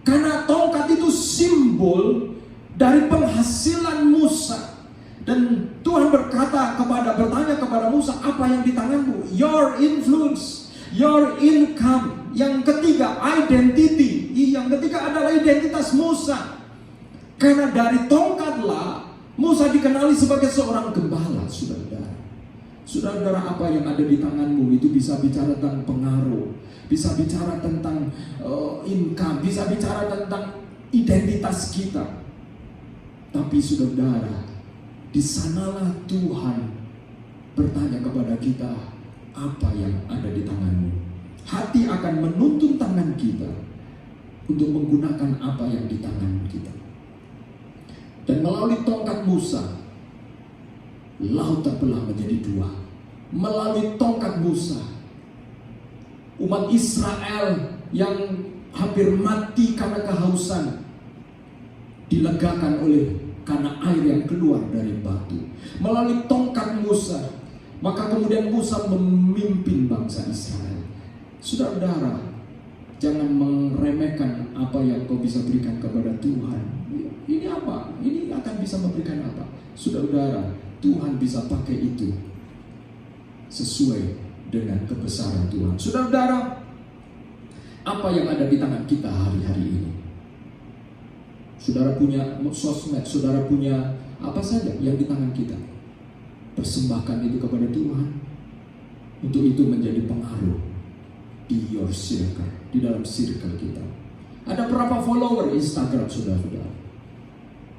Karena tongkat itu simbol dari penghasilan Musa. Dan Tuhan bertanya kepada Musa, apa yang di tanganmu? Your influence, your income. Yang ketiga, identity. Yang ketiga adalah identitas Musa. Karena dari tongkatlah Musa dikenali sebagai seorang gembala, saudara-saudara. Saudara-saudara, apa yang ada di tanganmu itu bisa bicara tentang pengaruh, bisa bicara tentang income, bisa bicara tentang identitas kita. Tapi saudara, di sanalah Tuhan bertanya kepada kita, apa yang ada di tanganmu? Hati akan menuntun tangan kita untuk menggunakan apa yang di tangan kita. Dan melalui tongkat Musa, laut terbelah menjadi dua. Melalui tongkat Musa, umat Israel yang hampir mati karena kehausan dilegakan karena air yang keluar dari batu. Melalui tongkat Musa, maka kemudian Musa memimpin bangsa Israel. Saudara-saudara, jangan meremehkan apa yang kau bisa berikan kepada Tuhan. Ini apa? Ini akan bisa memberikan apa? Saudara-saudara, Tuhan bisa pakai itu sesuai dengan kebesaran Tuhan. Saudara-saudara, apa yang ada di tangan kita hari-hari ini? Saudara punya sosmed, saudara punya apa saja yang di tangan kita. Persembahkan itu kepada Tuhan. Untuk itu menjadi pengaruh di your circle, di dalam circle kita. Ada berapa follower Instagram, saudara-saudara?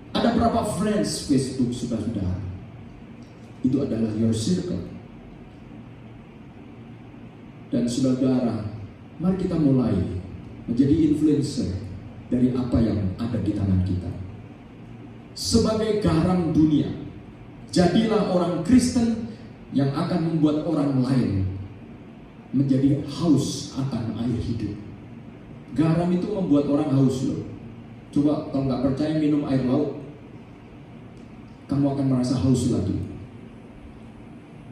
Ada berapa friends Facebook, saudara-saudara? Itu adalah your circle. Dan saudara-saudara, mari kita mulai menjadi influencer dari apa yang ada di tangan kita. Sebagai garam dunia, jadilah orang Kristen yang akan membuat orang lain menjadi haus akan air hidup. Garam itu membuat orang haus loh. Coba kalau nggak percaya minum air laut, kamu akan merasa haus lagi.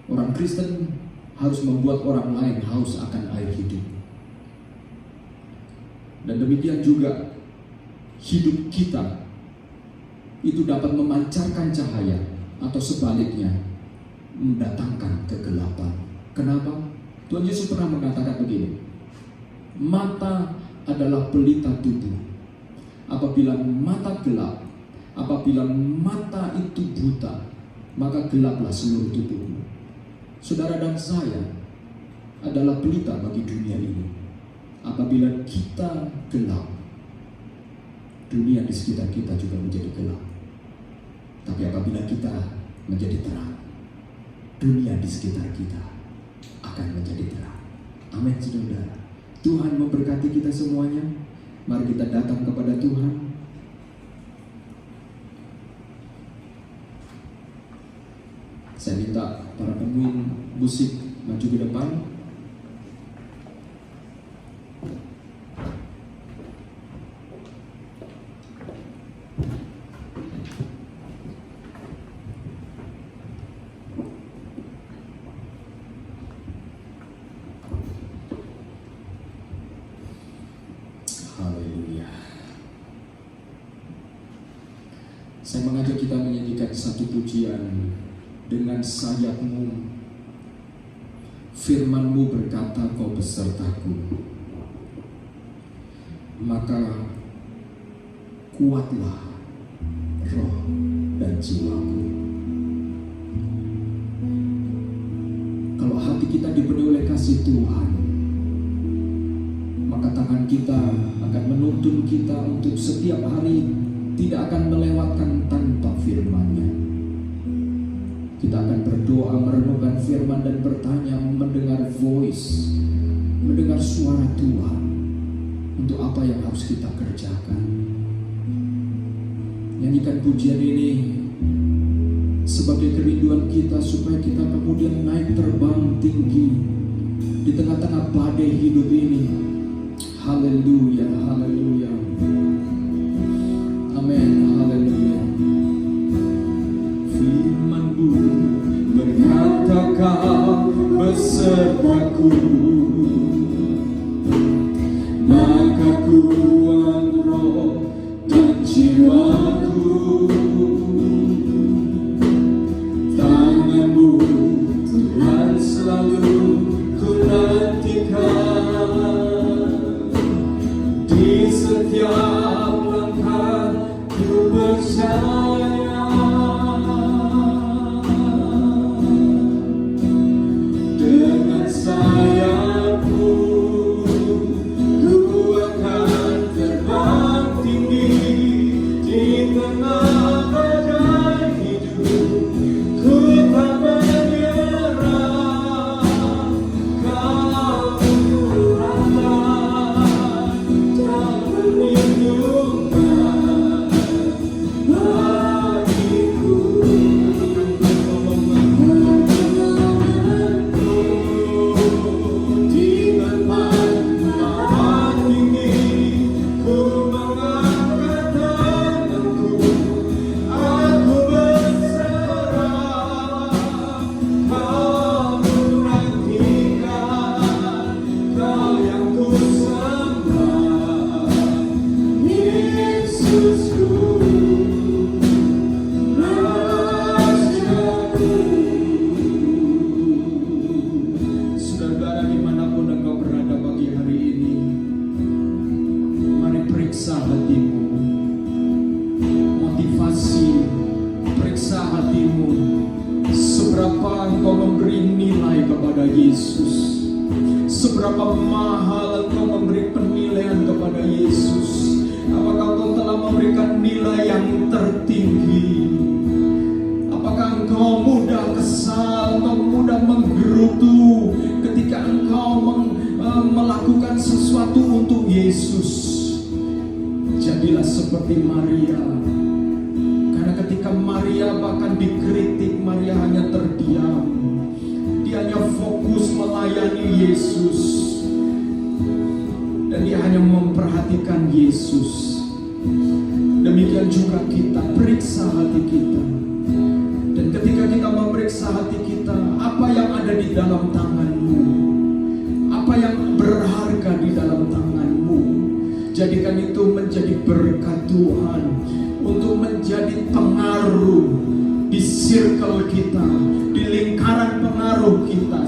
Orang Kristen harus membuat orang lain haus akan air hidup. Dan demikian juga hidup kita itu dapat memancarkan cahaya atau sebaliknya mendatangkan kegelapan. Kenapa? Tuhan Yesus pernah mengatakan begini, mata adalah pelita tubuh. Apabila mata gelap, apabila mata itu buta, maka gelaplah seluruh tubuhmu. Saudara dan saya adalah pelita bagi dunia ini. Apabila kita gelap, dunia di sekitar kita juga menjadi gelap. Tapi apabila kita menjadi terang, dunia di sekitar kita akan menjadi terang. Amin, saudara. Tuhan memberkati kita semuanya. Mari kita datang kepada Tuhan. Saya minta para pemain musik maju ke depan. Haleluya. Saya mengajak kita menyanyikan satu pujian. Dengan sayapmu, firman-Mu berkata, kau besertaku. Maka kuatlah roh dan jiwaku. Kalau hati kita dipenuhi oleh kasih Tuhan, maka tangan kita akan menuntun kita untuk setiap hari tidak akan melewatkan tanpa firman-Nya. Kita akan berdoa, merenungkan firman dan bertanya, mendengar voice, mendengar suara Tuhan untuk apa yang harus kita kerjakan. Nyanyikan pujian ini sebagai kerinduan kita supaya kita kemudian naik terbang tinggi di tengah-tengah badai hidup ini. Haleluya, haleluya. Amin, haleluya. Firman-Mu berkata Kau besertaku, maka kuat roh dan jiwaku. Tangan-Mu Tuhan selalu ku nantikan, di setiap langkah ku percaya. Dengan sayap-Mu ku akan terbang tinggi di tengah badai hidup. Ku tak menyerah, Kau Tuhan, tak perlindungan bagiku. Di tempat tinggi ku mengangkat tanganku, aku berserah. Kau nantikan, Kau yang ku sembah, Yesusku, Rajaku. Saudara, dimanapun engkau berada pagi hari ini, mari periksa hatimu, motivasi, periksa hatimu, seberapa engkau memberi nilai kepada Yesus, seberapa mahal engkau memberi penilaian kepada Yesus. Apakah engkau telah memberikan nilai yang tertinggi? Apakah engkau mudah kesal, engkau mudah menggerutu ketika engkau melakukan sesuatu untuk Yesus? Jadilah seperti Maria. Karena ketika Maria bahkan dikritik, Maria hanya terdiam. Dia hanya fokus melayani Yesus, dan dia hanya memperhatikan Yesus. Demikian juga kita, periksa hati kita. Dan ketika kita memeriksa hati kita, apa yang ada di dalam tanganmu, apa yang berharga di dalam tanganmu, jadikan itu menjadi berkat Tuhan, untuk menjadi pengaruh di circle kita, di lingkaran pengaruh kita.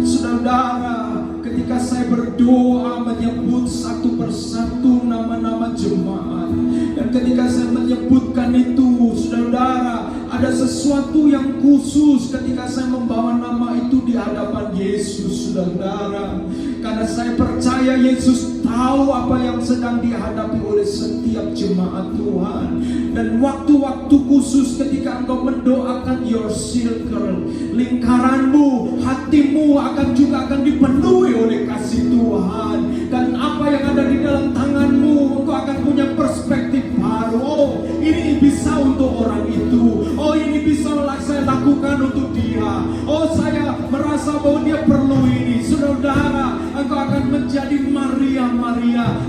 Saudara, ketika saya berdoa menyebut satu persatu nama-nama jemaat, dan ketika saya menyebutkan itu, saudara, ada sesuatu yang khusus ketika saya membawa nama itu di hadapan Yesus, saudara. Karena saya percaya Yesus tahu apa yang sedang dihadapi oleh setiap jemaat Tuhan. Dan waktu-waktu khusus ketika engkau mendoakan your circle, lingkaranmu, hatimu akan dipenuhi oleh kasih Tuhan. Dan apa yang ada di dalam tanganmu, engkau akan punya perspektif baru. Oh, ini bisa untuk orang itu. Oh, ini bisa saya lakukan untuk dia. Oh, saya merasa bahwa dia perlu ini. Saudara, engkau akan menjadi Maria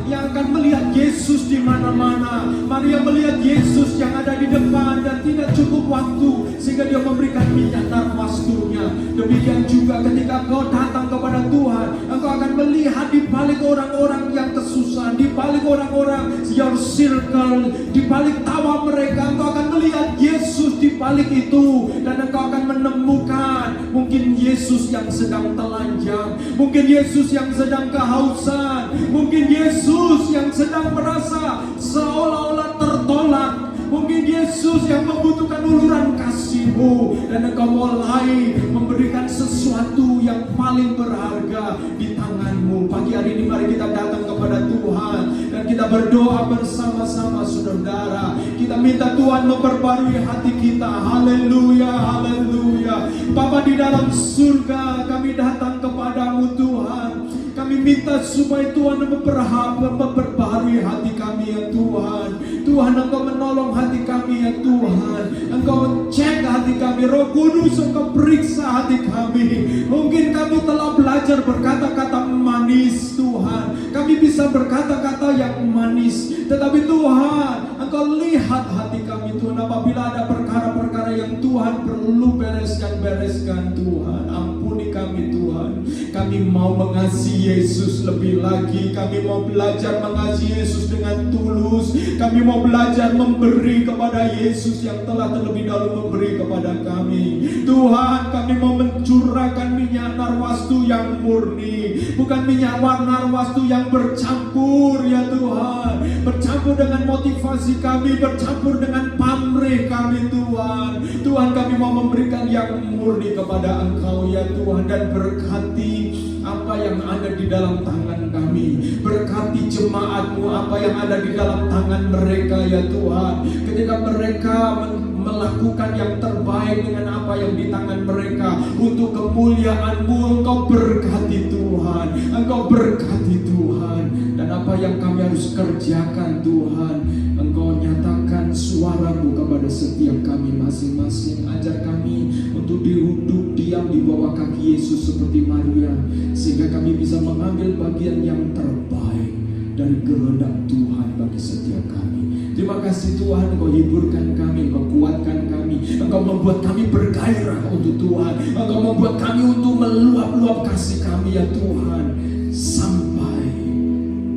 yang akan melihat Yesus di mana-mana. Maria melihat Yesus yang ada di depan dan tidak cukup waktu sehingga dia memberikan minyak narwastunya. Demikian juga ketika engkau datang kepada Tuhan, engkau akan melihat di balik orang-orang yang kesusahan, di balik orang-orang your circle, di balik tawa mereka, engkau akan melihat Yesus di balik itu. Dan engkau akan menemukan mungkin Yesus yang sedang telanjang, mungkin Yesus yang sedang kehausan, mungkin Yesus yang sedang merasa seolah-olah tertolak, mungkin Yesus Yesus yang membutuhkan uluran kasih-Mu, dan Engkau mulai memberikan sesuatu yang paling berharga di tangan-Mu. Pagi hari ini mari kita datang kepada Tuhan dan kita berdoa bersama-sama saudara. Kita minta Tuhan memperbarui hati kita. Haleluya, haleluya. Bapa di dalam surga, kami datang kepadamu Tuhan. Kami minta supaya Tuhan memperbaharui hati kami ya Tuhan. Tuhan, Engkau menolong hati kami ya Tuhan. Engkau cek hati kami, Roh Kudus, Engkau periksa hati kami. Mungkin kami telah belajar berkata-kata manis Tuhan. Kami bisa berkata-kata yang manis, tetapi Tuhan, Engkau lihat hati kami Tuhan. Apabila ada perkara-perkara yang Tuhan perlu bereskan Tuhan, ampuni kami Tuhan. Kami mau mengasihi Yesus lebih lagi. Kami mau belajar mengasihi Yesus dengan tulus. Kami mau belajar memberi kepada Yesus yang telah terlebih dahulu memberi kepada kami. Tuhan, kami mau mencurahkan minyak narwastu yang murni, bukan minyak narwastu yang bercampur ya Tuhan. Bercampur dengan motivasi kami, bercampur dengan pamrih kami Tuhan. Tuhan, kami mau memberikan yang murni kepada Engkau ya Tuhan. Dan berkati apa yang ada di dalam tangan kami. Berkati jemaat-Mu, apa yang ada di dalam tangan mereka ya Tuhan. Ketika mereka melakukan yang terbaik dengan apa yang di tangan mereka untuk kemuliaan-Mu, Engkau berkati Tuhan. Engkau berkati Tuhan. Dan apa yang kami harus kerjakan Tuhan, Engkau nyatakan suara-Mu kepada setiap kami masing-masing. Ajar kami untuk duduk diam di bawah kaki Yesus seperti Maria, sehingga kami bisa mengambil bagian yang terbaik dari kehendak Tuhan bagi setiap kami. Terima kasih Tuhan, Engkau hiburkan kami, Engkau kuatkan kami, Engkau membuat kami bergairah untuk Tuhan, Engkau membuat kami untuk meluap-luap kasih kami ya Tuhan, sampai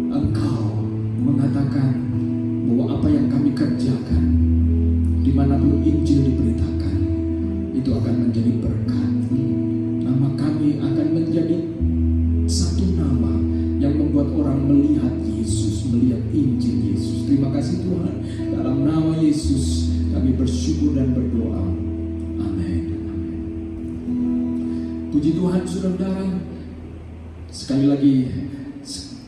Engkau mengatakan bahwa apa yang kami kerjakan dimanapun Injil diberitakan itu akan menjadi berkat. Nama kami akan menjadi satu nama yang membuat orang melihat Yesus, melihat Injil Yesus. Terima kasih Tuhan. Dalam nama Yesus kami bersyukur dan berdoa. Amin. Puji Tuhan saudara. Sekali lagi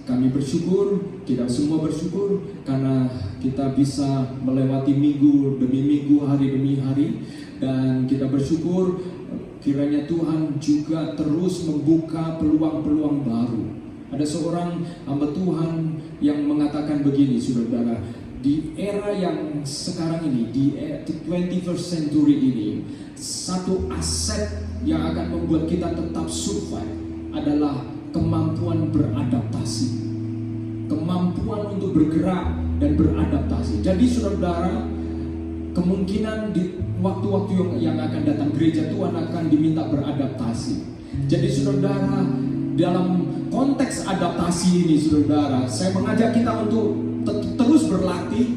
kami bersyukur, kita semua bersyukur karena kita bisa melewati minggu demi minggu, hari demi hari. Dan kita bersyukur kiranya Tuhan juga terus membuka peluang-peluang baru. Ada seorang hamba Tuhan yang mengatakan begini saudara, di era yang sekarang ini, di 21st century ini, satu aset yang akan membuat kita tetap survive adalah kemampuan beradaptasi, kemampuan untuk bergerak dan beradaptasi. Jadi saudara, kemungkinan di waktu-waktu yang akan datang gereja Tuhan akan diminta beradaptasi. Jadi saudara, dalam konteks adaptasi ini saudara, saya mengajak kita untuk terus berlatih.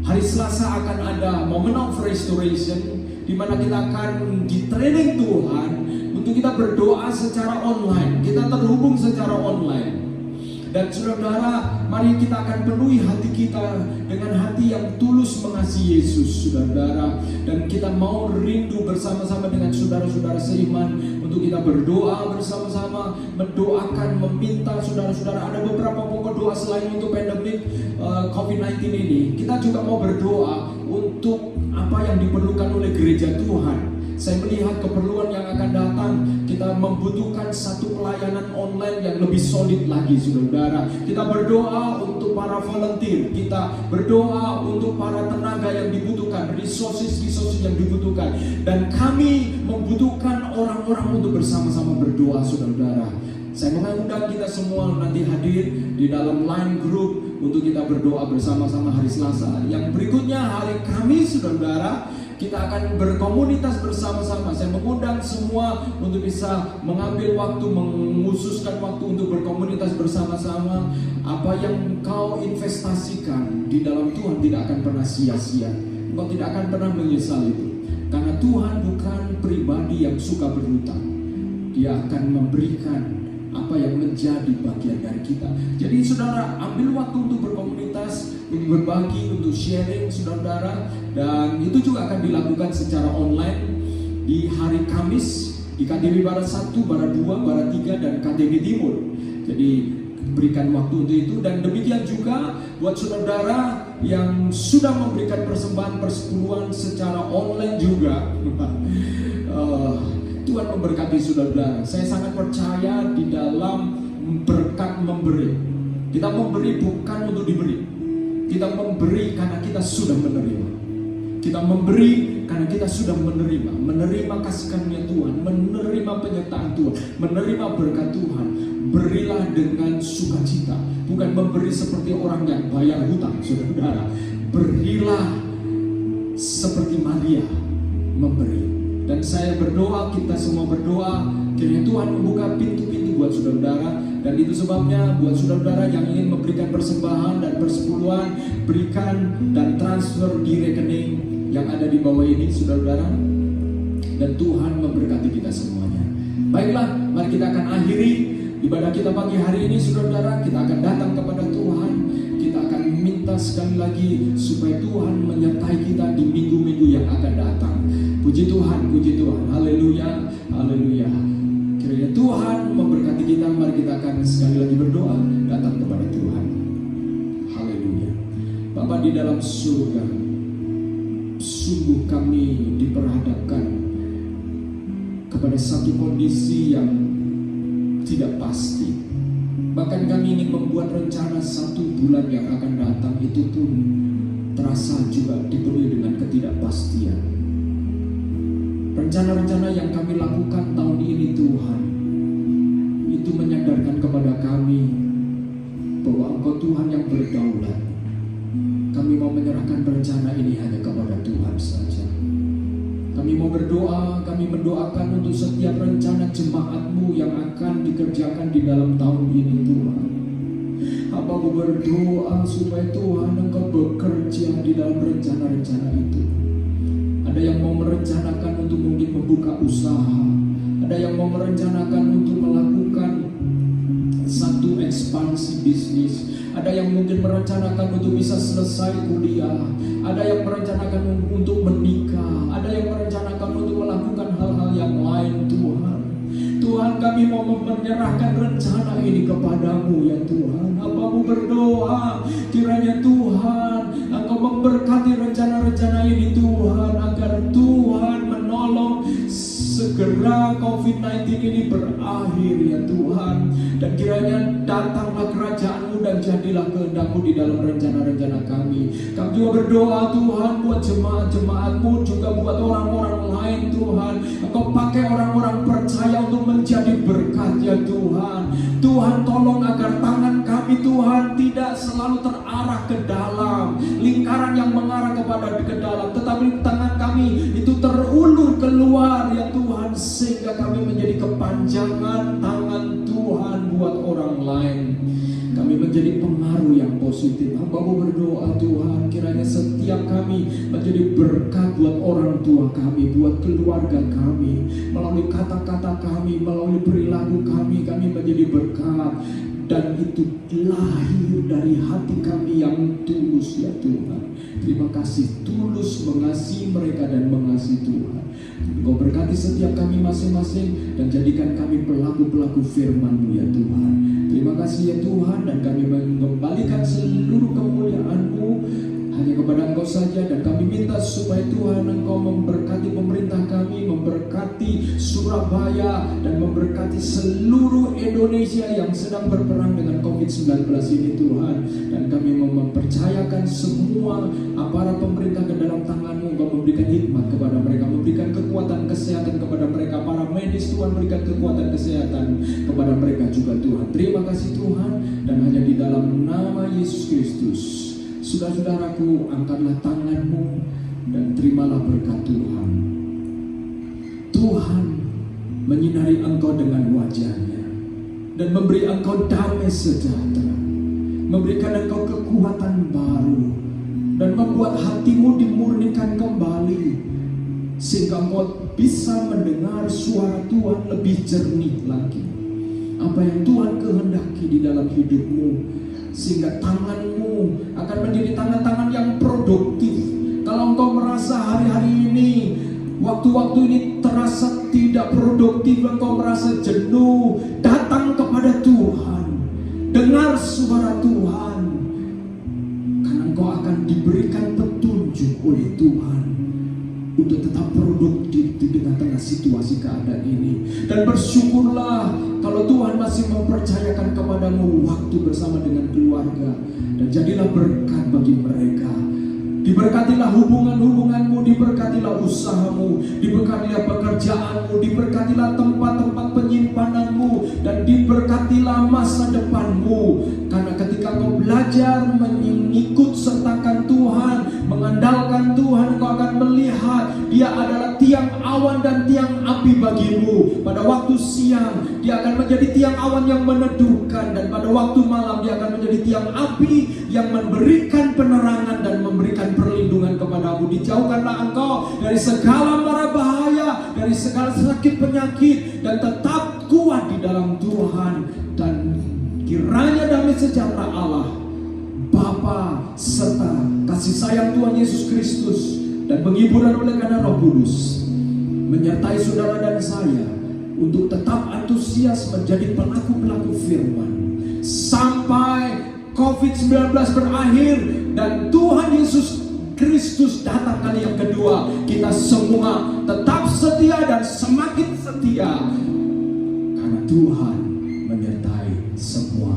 Hari Selasa akan ada Moment of Restoration, di mana kita akan di training Tuhan untuk kita berdoa secara online. Kita terhubung secara online. Dan saudara, mari kita akan penuhi hati kita dengan hati yang tulus mengasihi Yesus, saudara. Dan kita mau rindu bersama-sama dengan saudara-saudara seiman untuk kita berdoa bersama-sama, mendoakan, meminta saudara-saudara. Ada beberapa pokok doa selain untuk pandemik COVID-19 ini. Kita juga mau berdoa untuk apa yang diperlukan oleh gereja Tuhan. Saya melihat keperluan yang akan datang. Kita membutuhkan satu pelayanan online yang lebih solid lagi, saudara. Kita berdoa untuk para volunteer. Kita berdoa untuk para tenaga yang dibutuhkan, resources yang dibutuhkan. Dan kami membutuhkan orang-orang untuk bersama-sama berdoa, saudara. Saya mengundang kita semua nanti hadir di dalam line group untuk kita berdoa bersama-sama hari Selasa. Yang berikutnya hari Kamis, saudara, kita akan berkomunitas bersama-sama. Saya mengundang semua untuk bisa mengambil waktu, mengkhususkan waktu untuk berkomunitas bersama-sama. Apa yang kau investasikan di dalam Tuhan tidak akan pernah sia-sia. Engkau tidak akan pernah menyesal itu. Karena Tuhan bukan pribadi yang suka berhutang. Dia akan memberikan apa yang menjadi bagian dari kita. Jadi saudara, ambil waktu untuk berkomunitas. untuk berbagi, untuk sharing saudara-saudara. Dan itu juga akan dilakukan secara online di hari Kamis di KTB Barat 1, Barat 2, Barat 3, dan KTB Timur. Jadi berikan waktu untuk itu. Dan demikian juga buat saudara yang sudah memberikan persembahan persepuluhan secara online juga. Tuhan memberkati saudara. Saya sangat percaya di dalam berkat memberi. Kita memberi bukan untuk diberi. Kita memberi karena kita sudah menerima. Kita memberi karena kita sudah menerima kasih karunia Tuhan, menerima penyertaan Tuhan, menerima berkat Tuhan. Berilah dengan sukacita, bukan memberi seperti orang yang bayar hutang, saudara. Berilah seperti Maria memberi. Dan saya berdoa, kita semua berdoa, kiranya Tuhan membuka pintu-pintu buat saudara. Dan itu sebabnya buat saudara yang ingin memberikan persembahan dan persepuluhan, berikan dan transfer di rekening yang ada di bawah ini, saudara. Dan Tuhan memberkati kita semuanya. Baiklah, mari kita akan akhiri ibadah kita pagi hari ini, saudara. Kita akan datang kepada Tuhan. Kita akan minta sekali lagi supaya Tuhan menyertai kita di minggu-minggu yang akan datang. Puji Tuhan, haleluya, haleluya. Kiranya Tuhan memberkati kita. Mari kita akan sekali lagi berdoa, datang kepada Tuhan. Haleluya. Bapa di dalam surga, sungguh kami diperhadapkan kepada satu kondisi yang tidak pasti. Bahkan kami ingin membuat rencana 1 bulan yang akan datang, itu pun terasa juga dipenuhi dengan ketidakpastian. Rencana-rencana yang kami lakukan tahun ini, Tuhan, itu menyadarkan kepada kami bahwa Engkau Tuhan yang berdaulat. Kami mau menyerahkan rencana ini hanya kepada Tuhan saja. Kami mau berdoa, kami mendoakan untuk setiap rencana jemaat-Mu yang akan dikerjakan di dalam tahun ini, Tuhan. Hamba berdoa supaya Tuhan Engkau bekerja di dalam rencana-rencana itu. Ada yang mau merencanakan untuk mungkin membuka usaha, ada yang mau merencanakan untuk melakukan satu ekspansi bisnis, ada yang mungkin merencanakan untuk bisa selesai kuliah, ada yang merencanakan untuk menikah, ada yang merencanakan untuk melakukan hal-hal yang lain. Tuhan, kami mau menyerahkan rencana ini kepadamu, ya Tuhan. Hamba-Mu berdoa, kiranya Tuhan Engkau memberkati rencana-rencana ini, Tuhan, agar Tuhan menolong segera COVID-19 ini berakhir, ya Tuhan. Dan kiranya datanglah kerajaan-Mu dan jadilah kehendak-Mu di dalam rencana-rencana kami. Kami juga berdoa, Tuhan, buat jemaat-jemaat-Mu, juga buat orang-orang lain, Tuhan. Engkau pakai orang-orang percaya untuk menjadi berkat, ya Tuhan. Tuhan, tolong agar tangan kami, Tuhan, tidak selalu terarah ke dalam lingkaran yang mengarah ke dalam, tetapi tangan kami itu terulur keluar, ya Tuhan, sehingga kami menjadi kepanjangan tangan Tuhan buat orang lain. Kami menjadi pengaruh yang positif. Hamba-Mu berdoa, Tuhan, kiranya setiap kami menjadi berkat buat orang tua kami, buat keluarga kami, melalui kata-kata kami, melalui perilaku kami menjadi berkat. Dan itu lahir dari hati kami yang tulus, ya Tuhan. Terima kasih, tulus mengasihi mereka dan mengasihi Tuhan. Engkau berkati setiap kami masing-masing dan jadikan kami pelaku-pelaku firman-Mu, ya Tuhan. Terima kasih, ya Tuhan, dan kami mengembalikan seluruh kemuliaan-Mu hanya kepada Engkau saja. Dan kami minta supaya Tuhan Engkau memberkati pemerintah kami, memberkati Surabaya, dan memberkati seluruh Indonesia yang sedang berperang dengan COVID-19 ini, Tuhan. Dan kami mempercayakan semua aparat pemerintah ke dalam tangan-Mu. Engkau memberikan hikmat kepada mereka, memberikan kekuatan kesehatan kepada mereka. Para medis, Tuhan, berikan kekuatan kesehatan kepada mereka juga, Tuhan. Terima kasih, Tuhan, dan hanya di dalam nama Yesus Kristus. Saudara-saudaraku, angkatlah tanganmu dan terimalah berkat Tuhan. Tuhan menyinari engkau dengan wajah-Nya dan memberi engkau damai sejahtera, memberikan engkau kekuatan baru, dan membuat hatimu dimurnikan kembali, sehingga engkau bisa mendengar suara Tuhan lebih jernih lagi. Apa yang Tuhan kehendaki di dalam hidupmu, sehingga tanganmu akan menjadi tangan-tangan yang produktif. Kalau engkau merasa hari-hari ini, waktu-waktu ini terasa tidak produktif, engkau merasa jenuh, datang kepada Tuhan, dengar suara Tuhan, karena engkau akan diberikan petunjuk oleh Tuhan untuk tetap produktif di tengah-tengah situasi keadaan ini. Dan bersyukurlah kalau Tuhan masih mempercayakan kepadamu waktu bersama dengan keluarga, dan jadilah berkat bagi mereka. Diberkatilah hubungan-hubunganmu, diberkatilah usahamu, diberkatilah pekerjaanmu, diberkatilah tempat-tempat penyimpananmu, dan diberkatilah masa depanmu. Karena ketika kau belajar mengikut sertakan Tuhan, mengandalkan Tuhan, kau akan melihat Dia adalah tiang awan dan tiang api bagimu. Pada waktu siang Dia akan menjadi tiang awan yang meneduhkan, dan pada waktu malam Dia akan menjadi tiang api yang memberikan penerangan dan memberikan perlindungan kepadamu. Dijauhkanlah engkau dari segala mara bahaya, dari segala sakit penyakit, dan tetap kuat di dalam Tuhan. Dan kiranya damai sejahtera Allah Bapa serta kasih sayang Tuhan Yesus Kristus dan penghiburan oleh karena Roh Kudus menyertai saudara dan saya untuk tetap antusias menjadi pelaku-pelaku firman sampai COVID-19 berakhir dan Tuhan Yesus Kristus datang kali yang kedua. Kita semua tetap setia dan semakin setia, karena Tuhan menyertai semua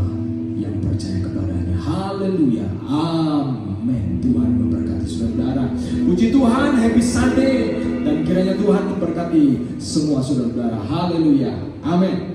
yang percaya kepadanya. Haleluya, amin. Tuhan memberkati saudara. Puji Tuhan, happy Sunday, dan kiranya Tuhan memberkati semua saudara. Haleluya, amin.